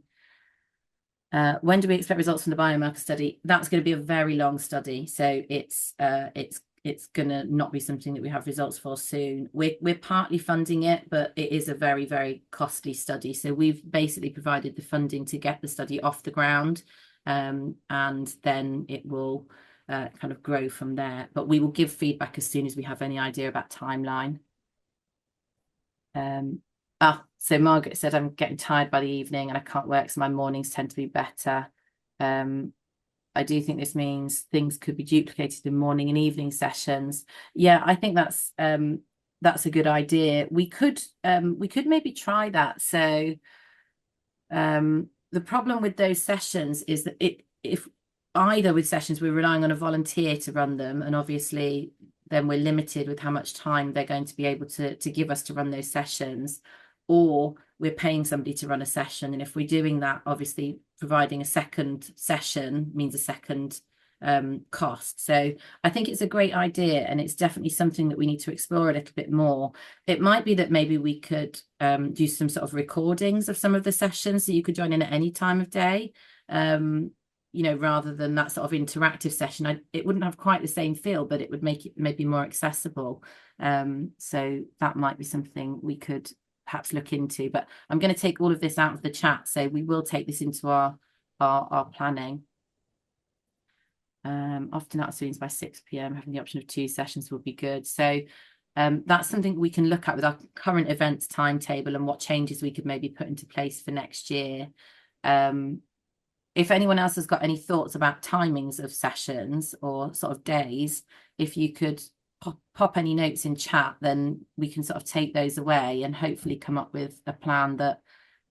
When do we expect results from the biomarker study? That's going to be a very long study, so it's going to not be something that we have results for soon. We're partly funding it, but it is a very, very costly study. So we've basically provided the funding to get the study off the ground, and then it will kind of grow from there. But we will give feedback as soon as we have any idea about timeline. So Margaret said, I'm getting tired by the evening and I can't work, so my mornings tend to be better. I do think this means things could be duplicated in morning and evening sessions. Yeah, I think that's a good idea. We could maybe try that. So the problem with those sessions is that if either with sessions we're relying on a volunteer to run them, and obviously then we're limited with how much time they're going to be able to give us to run those sessions, or we're paying somebody to run a session. And if we're doing that, obviously providing a second session means a second cost. So I think it's a great idea, and it's definitely something that we need to explore a little bit more. It might be that maybe we could do some sort of recordings of some of the sessions, so you could join in at any time of day, rather than that sort of interactive session. It wouldn't have quite the same feel, but it would make it maybe more accessible. So that might be something we could perhaps look into. But I'm going to take all of this out of the chat, so we will take this into our planning. Often out of students by 6 p.m. having the option of 2 sessions would be good. So that's something we can look at with our current events timetable and what changes we could maybe put into place for next year. If anyone else has got any thoughts about timings of sessions or sort of days, if you could pop any notes in chat, then we can sort of take those away and hopefully come up with a plan that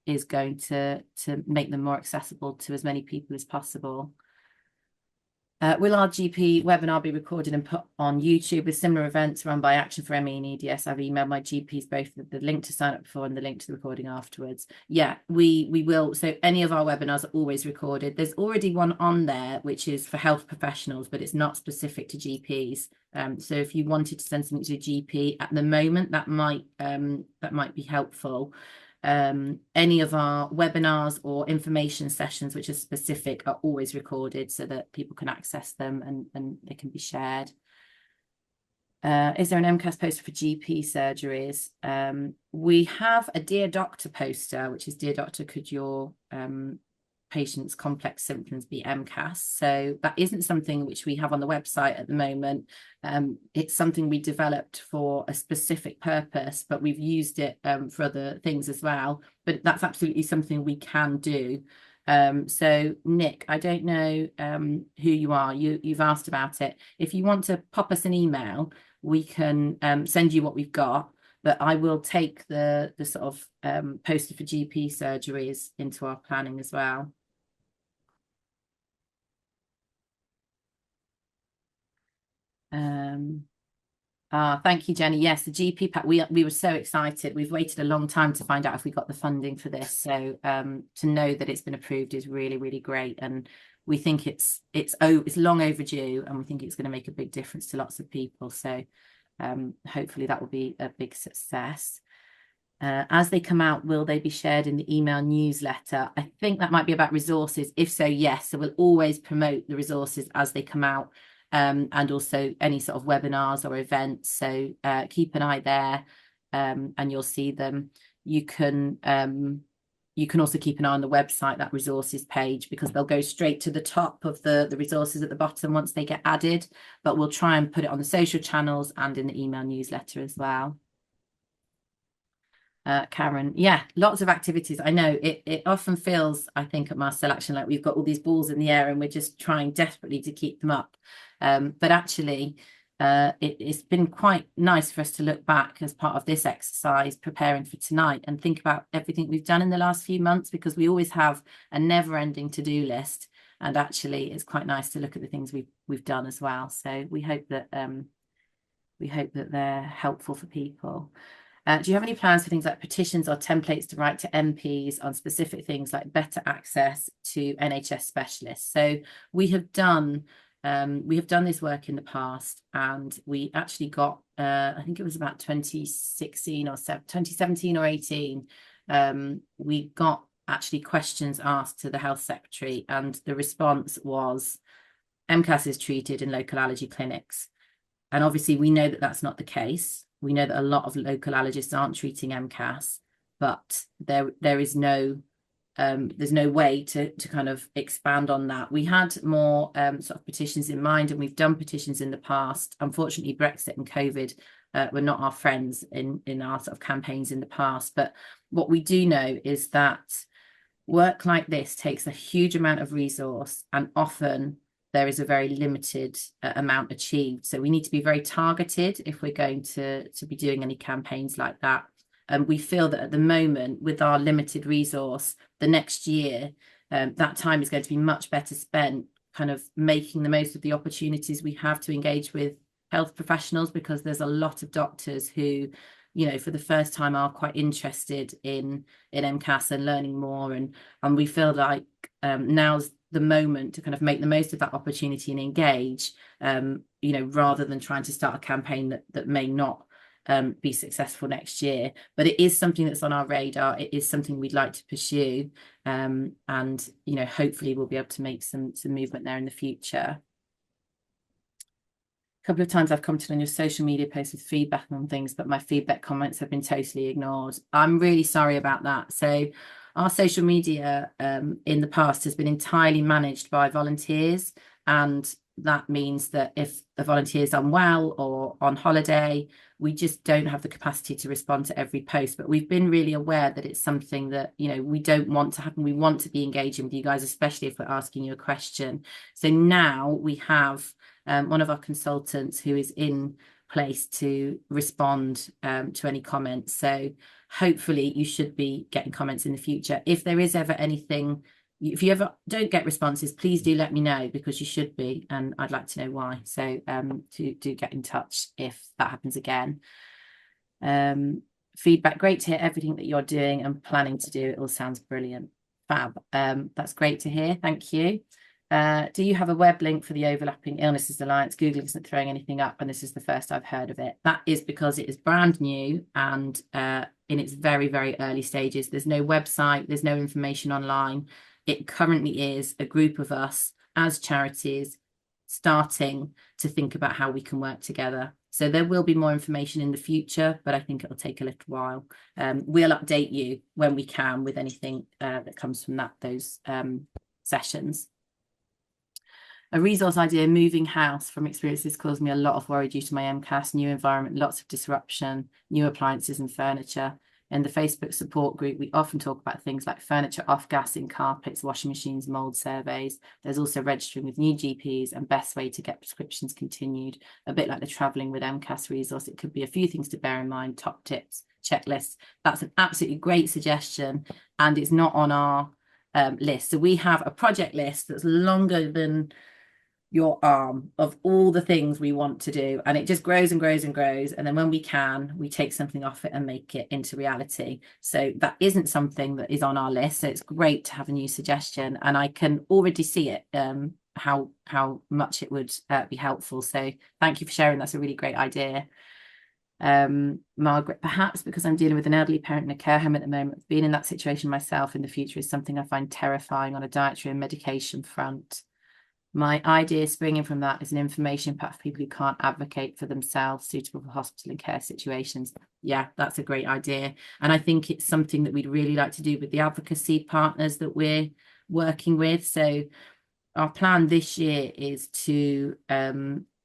is going to make them more accessible to as many people as possible. Will our GP webinar be recorded and put on YouTube with similar events run by Action for ME and EDS? I've emailed my GPs both the link to sign up before and the link to the recording afterwards. Yeah, we will. So any of our webinars are always recorded. There's already one on there, which is for health professionals, but it's not specific to GPs. So if you wanted to send something to a GP at the moment, that might be helpful. Any of our webinars or information sessions which are specific are always recorded so that people can access them and they can be shared. Is there an MCAS poster for GP surgeries? We have a Dear Doctor poster, which is Dear Doctor, could your patient's complex symptoms be MCAS? So that isn't something which we have on the website at the moment. It's something we developed for a specific purpose, but we've used it for other things as well. But that's absolutely something we can do. So Nick, I don't know who you are. You've asked about it. If you want to pop us an email, we can send you what we've got. But I will take the sort of poster for GP surgeries into our planning as well. Thank you, Jenny. Yes, the GP pack, we were so excited. We've waited a long time to find out if we got the funding for this. So to know that it's been approved is really, really great. And we think it's long overdue, and we think it's going to make a big difference to lots of people. So hopefully that will be a big success. As they come out, will they be shared in the email newsletter? I think that might be about resources. If so, yes. So we'll always promote the resources as they come out, and also any sort of webinars or events. So keep an eye there, and you'll see them. You can also keep an eye on the website, that resources page, because they'll go straight to the top of the resources at the bottom once they get added. But we'll try and put it on the social channels and in the email newsletter as well. Karen, yeah, lots of activities. I know it often feels, I think, at Mast Cell Action like we've got all these balls in the air and we're just trying desperately to keep them up. But actually, it's been quite nice for us to look back as part of this exercise, preparing for tonight, and think about everything we've done in the last few months, because we always have a never-ending to-do list. And actually, it's quite nice to look at the things we've done as well. So we hope that they're helpful for people. Do you have any plans for things like petitions or templates to write to MPs on specific things like better access to NHS specialists? So we have done this work in the past, and we actually got, I think it was about 2016 or 2017 or 18, we got actually questions asked to the health secretary, and the response was MCAS is treated in local allergy clinics. And obviously we know that that's not the case. We know that a lot of local allergists aren't treating MCAS, but there is no there's no way to kind of expand on that. We had more sort of petitions in mind, and we've done petitions in the past. Unfortunately, Brexit and COVID were not our friends in our sort of campaigns in the past. But what we do know is that work like this takes a huge amount of resource, and often there is a very limited amount achieved. So we need to be very targeted if we're going to be doing any campaigns like that. And we feel that at the moment, with our limited resource, the next year, that time is going to be much better spent kind of making the most of the opportunities we have to engage with health professionals, because there's a lot of doctors who, you know, for the first time are quite interested in MCAS and learning more. And we feel like now's the moment to kind of make the most of that opportunity and engage, you know, rather than trying to start a campaign that may not be successful next year. But it is something that's on our radar. It is something we'd like to pursue, and you know, hopefully we'll be able to make some movement there in the future. A couple of times I've commented on your social media posts with feedback on things, but my feedback comments have been totally ignored. I'm really sorry about that. So our social media in the past has been entirely managed by volunteers, and that means that if a volunteer is unwell or on holiday, we just don't have the capacity to respond to every post. But we've been really aware that it's something that, you know, we don't want to happen. We want to be engaging with you guys, especially if we're asking you a question. So now we have one of our consultants who is in place to respond to any comments. So hopefully you should be getting comments in the future. If there is ever anything, if you ever don't get responses, please do let me know, because you should be, and I'd like to know why. So do get in touch if that happens again. Feedback, great to hear everything that you're doing and planning to do. It all sounds brilliant. Fab. That's great to hear. Thank you. Do you have a web link for the Overlapping Illnesses Alliance? Google isn't throwing anything up, and this is the first I've heard of it. That is because it is brand new and in its very, very early stages. There's no website, there's no information online. It currently is a group of us as charities starting to think about how we can work together. So there will be more information in the future, but I think it'll take a little while. We'll update you when we can with anything that comes from those sessions. A resource idea: moving house from experiences caused me a lot of worry due to my MCAS, new environment, lots of disruption, new appliances and furniture. In the Facebook support group, we often talk about things like furniture off-gassing, carpets, washing machines, mould surveys. There's also registering with new GPs and best way to get prescriptions continued. A bit like the travelling with MCAS resource, it could be a few things to bear in mind, top tips, checklists. That's an absolutely great suggestion, and it's not on our list. So we have a project list that's longer than your arm of all the things we want to do, and it just grows and grows and grows, and then when we can, we take something off it and make it into reality. So that isn't something that is on our list, so it's great to have a new suggestion, and I can already see it, how much it would be helpful. So thank you for sharing. That's a really great idea. Margaret, perhaps because I'm dealing with an elderly parent in a care home at the moment, being in that situation myself in the future is something I find terrifying on a dietary and medication front. My idea springing from that is an information pack for people who can't advocate for themselves, suitable for hospital and care situations. Yeah, that's a great idea. And I think it's something that we'd really like to do with the advocacy partners that we're working with. So our plan this year is to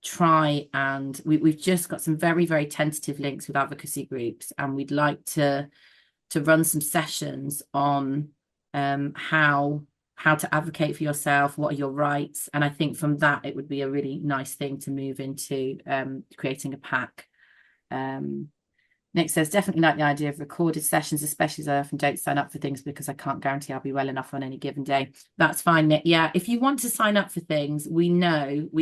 try, and we've just got some very, very tentative links with advocacy groups, and we'd like to run some sessions on how to advocate for yourself, what are your rights. And I think from that, it would be a really nice thing to move into creating a pack. Nick says, definitely like the idea of recorded sessions, especially as I often don't sign up for things because I can't guarantee I'll be well enough on any given day. That's fine, Nick. Yeah, if you want to sign up for things, we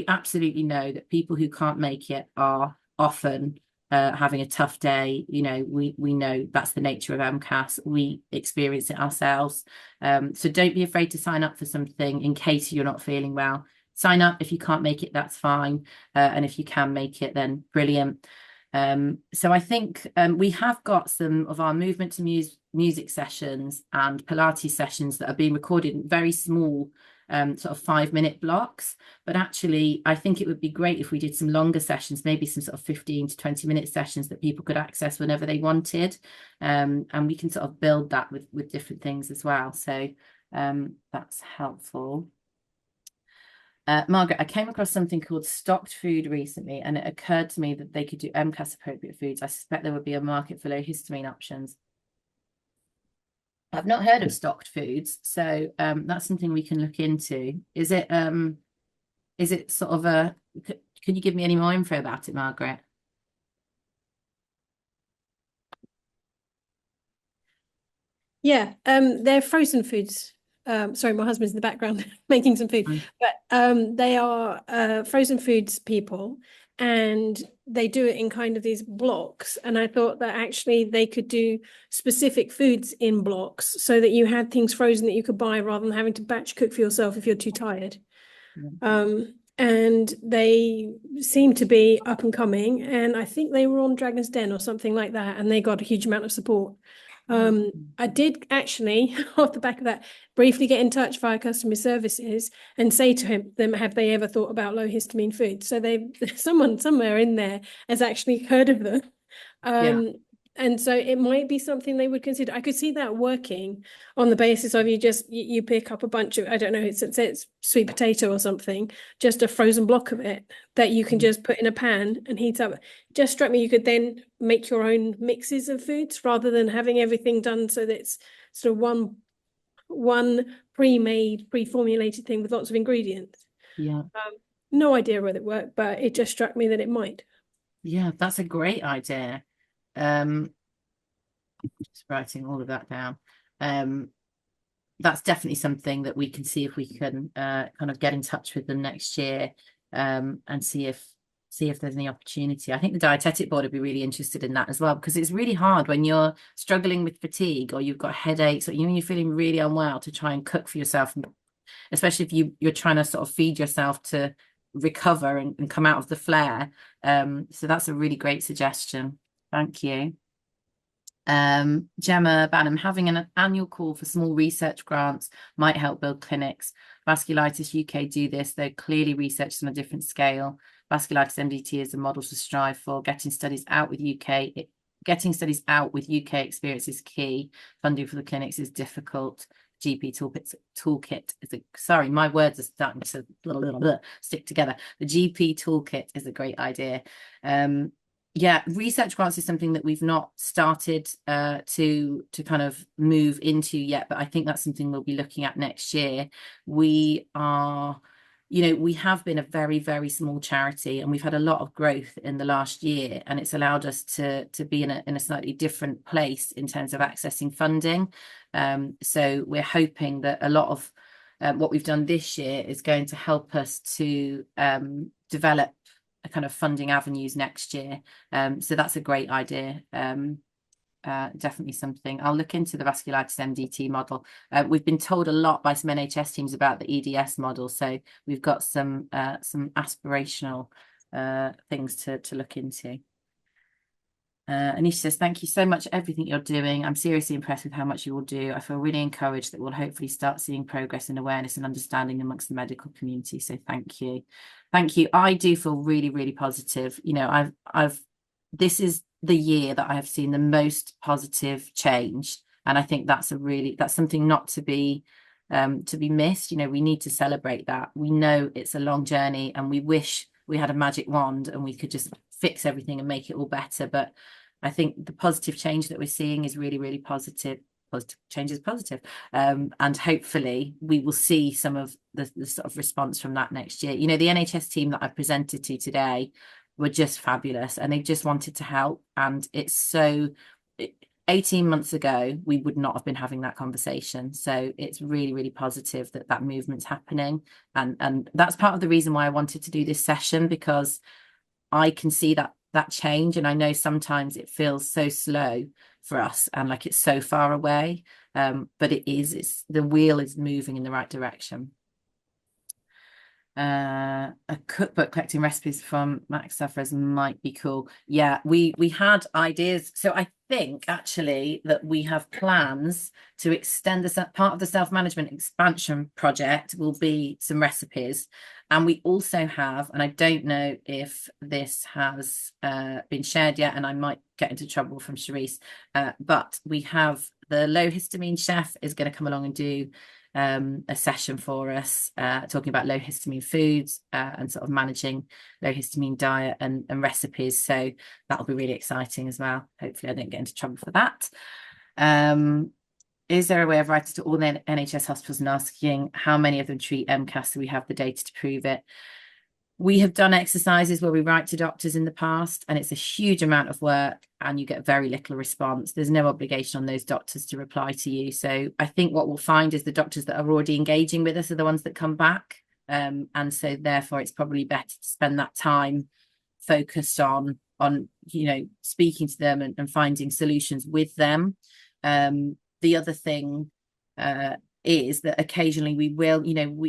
absolutely know that people who can't make it are often having a tough day. You know, we know that's the nature of MCAS. We experience it ourselves. So don't be afraid to sign up for something in case you're not feeling well. Sign up. If you can't make it, that's fine. And if you can make it, then brilliant. So I think we have got some of our movement to music sessions and Pilates sessions that are being recorded in very small sort of 5-minute blocks. But actually, I think it would be great if we did some longer sessions, maybe some sort of 15 to 20-minute sessions that people could access whenever they wanted. And we can sort of build that with different things as well. So that's helpful. Margaret, I came across something called stocked food recently, and it occurred to me that they could do MCAS appropriate foods. I suspect there would be a market for low histamine options. I've not heard of stocked foods, so that's something we can look into. Is it sort of can you give me any more info about it, Margaret? Yeah, they're frozen foods. Sorry, my husband's in the background making some food, but they are frozen foods people, and they do it in kind of these blocks. And I thought that actually they could do specific foods in blocks so that you had things frozen that you could buy rather than having to batch cook for yourself if you're too tired. And they seem to be up and coming, and I think they were on Dragon's Den or something like that, and they got a huge amount of support. I did actually, off the back of that, briefly get in touch via customer services and say to them, have they ever thought about low histamine foods? So someone somewhere in there has actually heard of them. And so it might be something they would consider. I could see that working on the basis of you pick up a bunch of, I don't know, it's sweet potato or something, just a frozen block of it that you can just put in a pan and heat up. Just struck me you could then make your own mixes of foods rather than having everything done so that it's sort of one pre-made, pre-formulated thing with lots of ingredients. Yeah. No idea whether it worked, but it just struck me that it might. Yeah, that's a great idea. Um, just writing all of that down. That's definitely something that we can see if we can kind of get in touch with them next year, and see if there's any opportunity. I think the dietetic board would be really interested in that as well, because it's really hard when you're struggling with fatigue or you've got headaches or you're feeling really unwell to try and cook for yourself, especially if you're trying to sort of feed yourself to recover and come out of the flare. So that's a really great suggestion. Thank you. Gemma Banham, having an annual call for small research grants might help build clinics. Vasculitis UK do this, though clearly researched on a different scale. Vasculitis MDT is a model to strive for. Getting studies out with UK experience is key. Funding for the clinics is difficult. GP toolkit is sorry, my words are starting to stick together. The GP toolkit is a great idea. Yeah, research grants is something that we've not started to kind of move into yet, but I think that's something we'll be looking at next year. We have been a very, very small charity, and we've had a lot of growth in the last year, and it's allowed us to be in a slightly different place in terms of accessing funding. So we're hoping that a lot of what we've done this year is going to help us to develop a kind of funding avenues next year. So that's a great idea. Definitely something. I'll look into the vasculitis MDT model. We've been told a lot by some NHS teams about the EDS model, so we've got some aspirational things to look into. Anisha says, thank you so much for everything you're doing. I'm seriously impressed with how much you will do. I feel really encouraged that we'll hopefully start seeing progress in awareness and understanding amongst the medical community. So thank you. Thank you. I do feel really, really positive. This is the year that I have seen the most positive change. And I think that's something not to be missed. We need to celebrate that. We know it's a long journey and we wish we had a magic wand and we could just fix everything and make it all better. But I think the positive change that we're seeing is really, really positive. Positive change is positive. And hopefully we will see some of the sort of response from that next year. The NHS team that I presented to today were just fabulous and they just wanted to help. And it's so 18 months ago, we would not have been having that conversation. So it's really, really positive that movement's happening. And that's part of the reason why I wanted to do this session, because I can see that change. And I know sometimes it feels so slow for us and like it's so far away. But it's the wheel is moving in the right direction. A cookbook collecting recipes from Max sufferers might be cool. Yeah, we had ideas. So I think actually that we have plans to extend part of the self-management expansion project will be some recipes. And we also have, and I don't know if this has been shared yet, and I might get into trouble from Charisse, but we have the low histamine chef is going to come along and do a session for us talking about low histamine foods and sort of managing low histamine diet and recipes. So that'll be really exciting as well. Hopefully I don't get into trouble for that. Is there a way of writing to all the NHS hospitals and asking how many of them treat MCAS so we have the data to prove it? We have done exercises where we write to doctors in the past, and it's a huge amount of work and you get very little response. There's no obligation on those doctors to reply to you. So I think what we'll find is the doctors that are already engaging with us are the ones that come back. And so therefore it's probably better to spend that time focused on speaking to them and finding solutions with them. The other thing is that occasionally we will,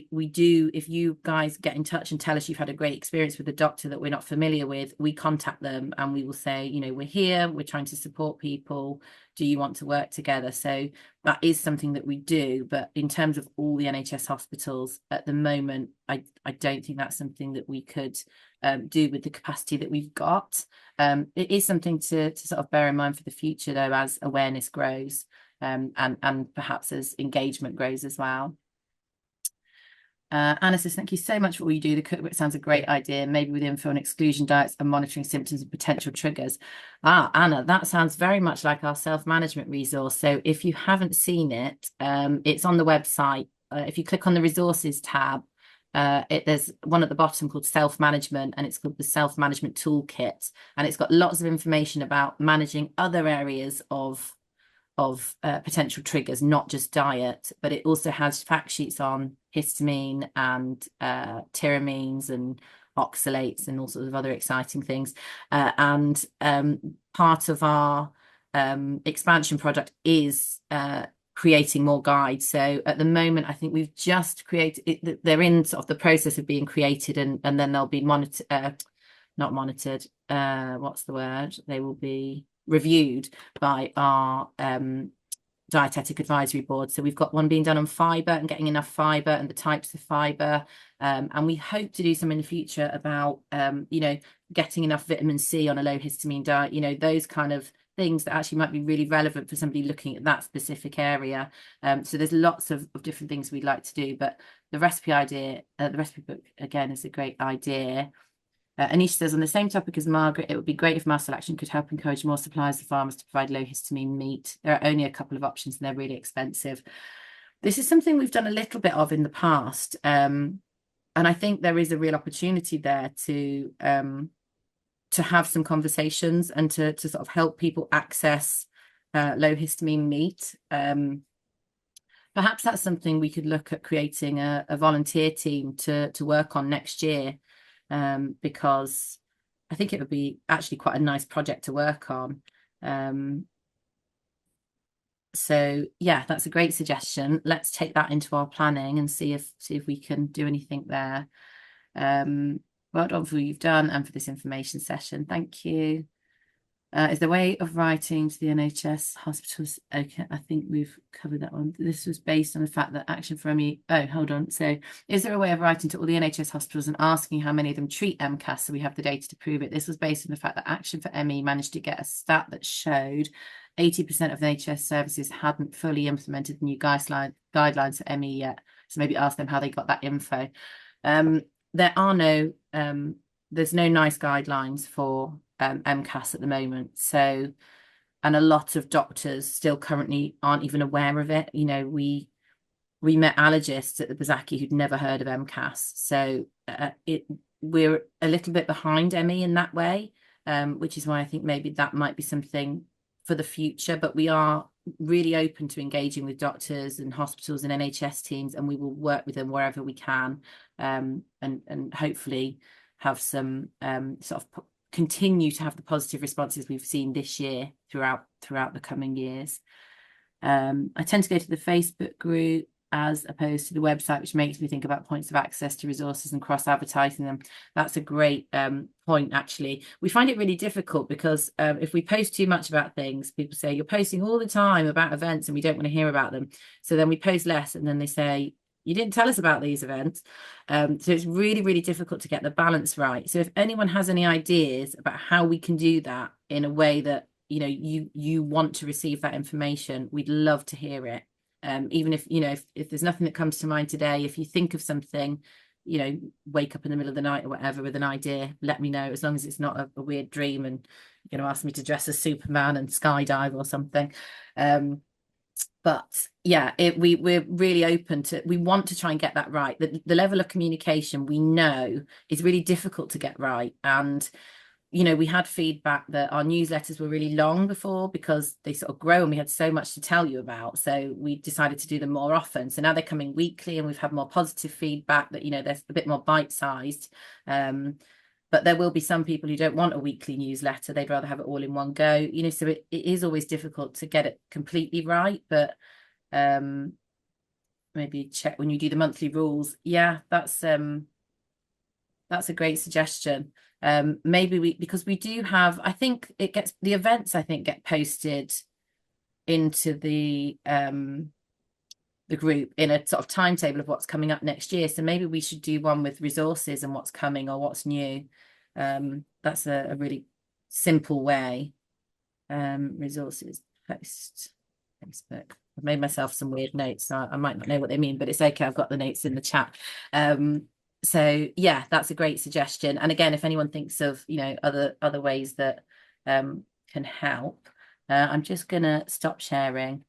we do, if you guys get in touch and tell us you've had a great experience with a doctor that we're not familiar with, we contact them and we will say, we're here, we're trying to support people. Do you want to work together? So that is something that we do. But in terms of all the NHS hospitals at the moment, I don't think that's something that we could do with the capacity that we've got. It is something to sort of bear in mind for the future, though, as awareness grows. And perhaps as engagement grows as well. Anna says, thank you so much for all you do. The cookbook sounds a great idea, maybe with info on exclusion diets and monitoring symptoms and potential triggers. Anna, that sounds very much like our self-management resource. So if you haven't seen it, it's on the website. If you click on the resources tab, there's one at the bottom called self-management, and it's called the self-management toolkit. And it's got lots of information about managing other areas of potential triggers, not just diet, but it also has fact sheets on histamine and tyramines and oxalates and all sorts of other exciting things. And part of our expansion project is creating more guides. So at the moment, I think we've just created, they're in sort of the process of being created, and then they'll be not monitored, what's the word? They will be reviewed by our dietetic advisory board. So we've got one being done on fibre and getting enough fibre and the types of fibre. And we hope to do some in the future about, getting enough vitamin C on a low histamine diet, those kind of things that actually might be really relevant for somebody looking at that specific area. So there's lots of different things we'd like to do, but the recipe book, again, is a great idea. Anisha says, on the same topic as Margaret, it would be great if Mast Cell Action could help encourage more suppliers of farmers to provide low histamine meat. There are only a couple of options and they're really expensive. This is something we've done a little bit of in the past. And I think there is a real opportunity there to have some conversations and to sort of help people access low histamine meat. Perhaps that's something we could look at creating a volunteer team to work on next year. Because I think it would be actually quite a nice project to work on. So yeah, that's a great suggestion. Let's take that into our planning and see if we can do anything there. Well done for what you've done and for this information session. Thank you. Is the way of writing to the NHS hospitals? Okay, I think we've covered that one. This was based on the fact that Action for ME. Oh, hold on. So, is there a way of writing to all the NHS hospitals and asking how many of them treat MCAS so we have the data to prove it? This was based on the fact that Action for ME managed to get a stat that showed 80% of the NHS services hadn't fully implemented the new guidelines for ME yet. So maybe ask them how they got that info. There are no, there's no nice guidelines for MCAS at the moment. So, and a lot of doctors still currently aren't even aware of it. We met allergists at the Bazaki who'd never heard of MCAS. So we're a little bit behind ME in that way, which is why I think maybe that might be something for the future. But we are really open to engaging with doctors and hospitals and NHS teams, and we will work with them wherever we can, and hopefully have some sort of continue to have the positive responses we've seen this year throughout the coming years. I tend to go to the Facebook group as opposed to the website, which makes me think about points of access to resources and cross-advertising them. That's a great point, actually. We find it really difficult because if we post too much about things, people say, you're posting all the time about events and we don't want to hear about them. So then we post less and then they say, you didn't tell us about these events. So it's really, really difficult to get the balance right. So if anyone has any ideas about how we can do that in a way that, you want to receive that information, we'd love to hear it. Even if, if there's nothing that comes to mind today, if you think of something, wake up in the middle of the night or whatever with an idea, let me know, as long as it's not a weird dream and you're going to ask me to dress as Superman and skydive or something. But yeah, we're really open to, we want to try and get that right. The level of communication we know is really difficult to get right. And we had feedback that our newsletters were really long before because they sort of grow and we had so much to tell you about. So we decided to do them more often. So now they're coming weekly and we've had more positive feedback that, they're a bit more bite-sized. But there will be some people who don't want a weekly newsletter. They'd rather have it all in one go, so it is always difficult to get it completely right. But maybe check when you do the monthly rules. Yeah, that's a great suggestion. Maybe because we do have, I think it gets the events, I think, get posted into the group in a sort of timetable of what's coming up next year. So maybe we should do one with resources and what's coming or what's new. That's a really simple way. Resources post Facebook. I've made myself some weird notes, so I might not know what they mean, but it's okay. I've got the notes in the chat. So yeah, that's a great suggestion. And again, if anyone thinks of, other ways that can help, I'm just gonna stop sharing.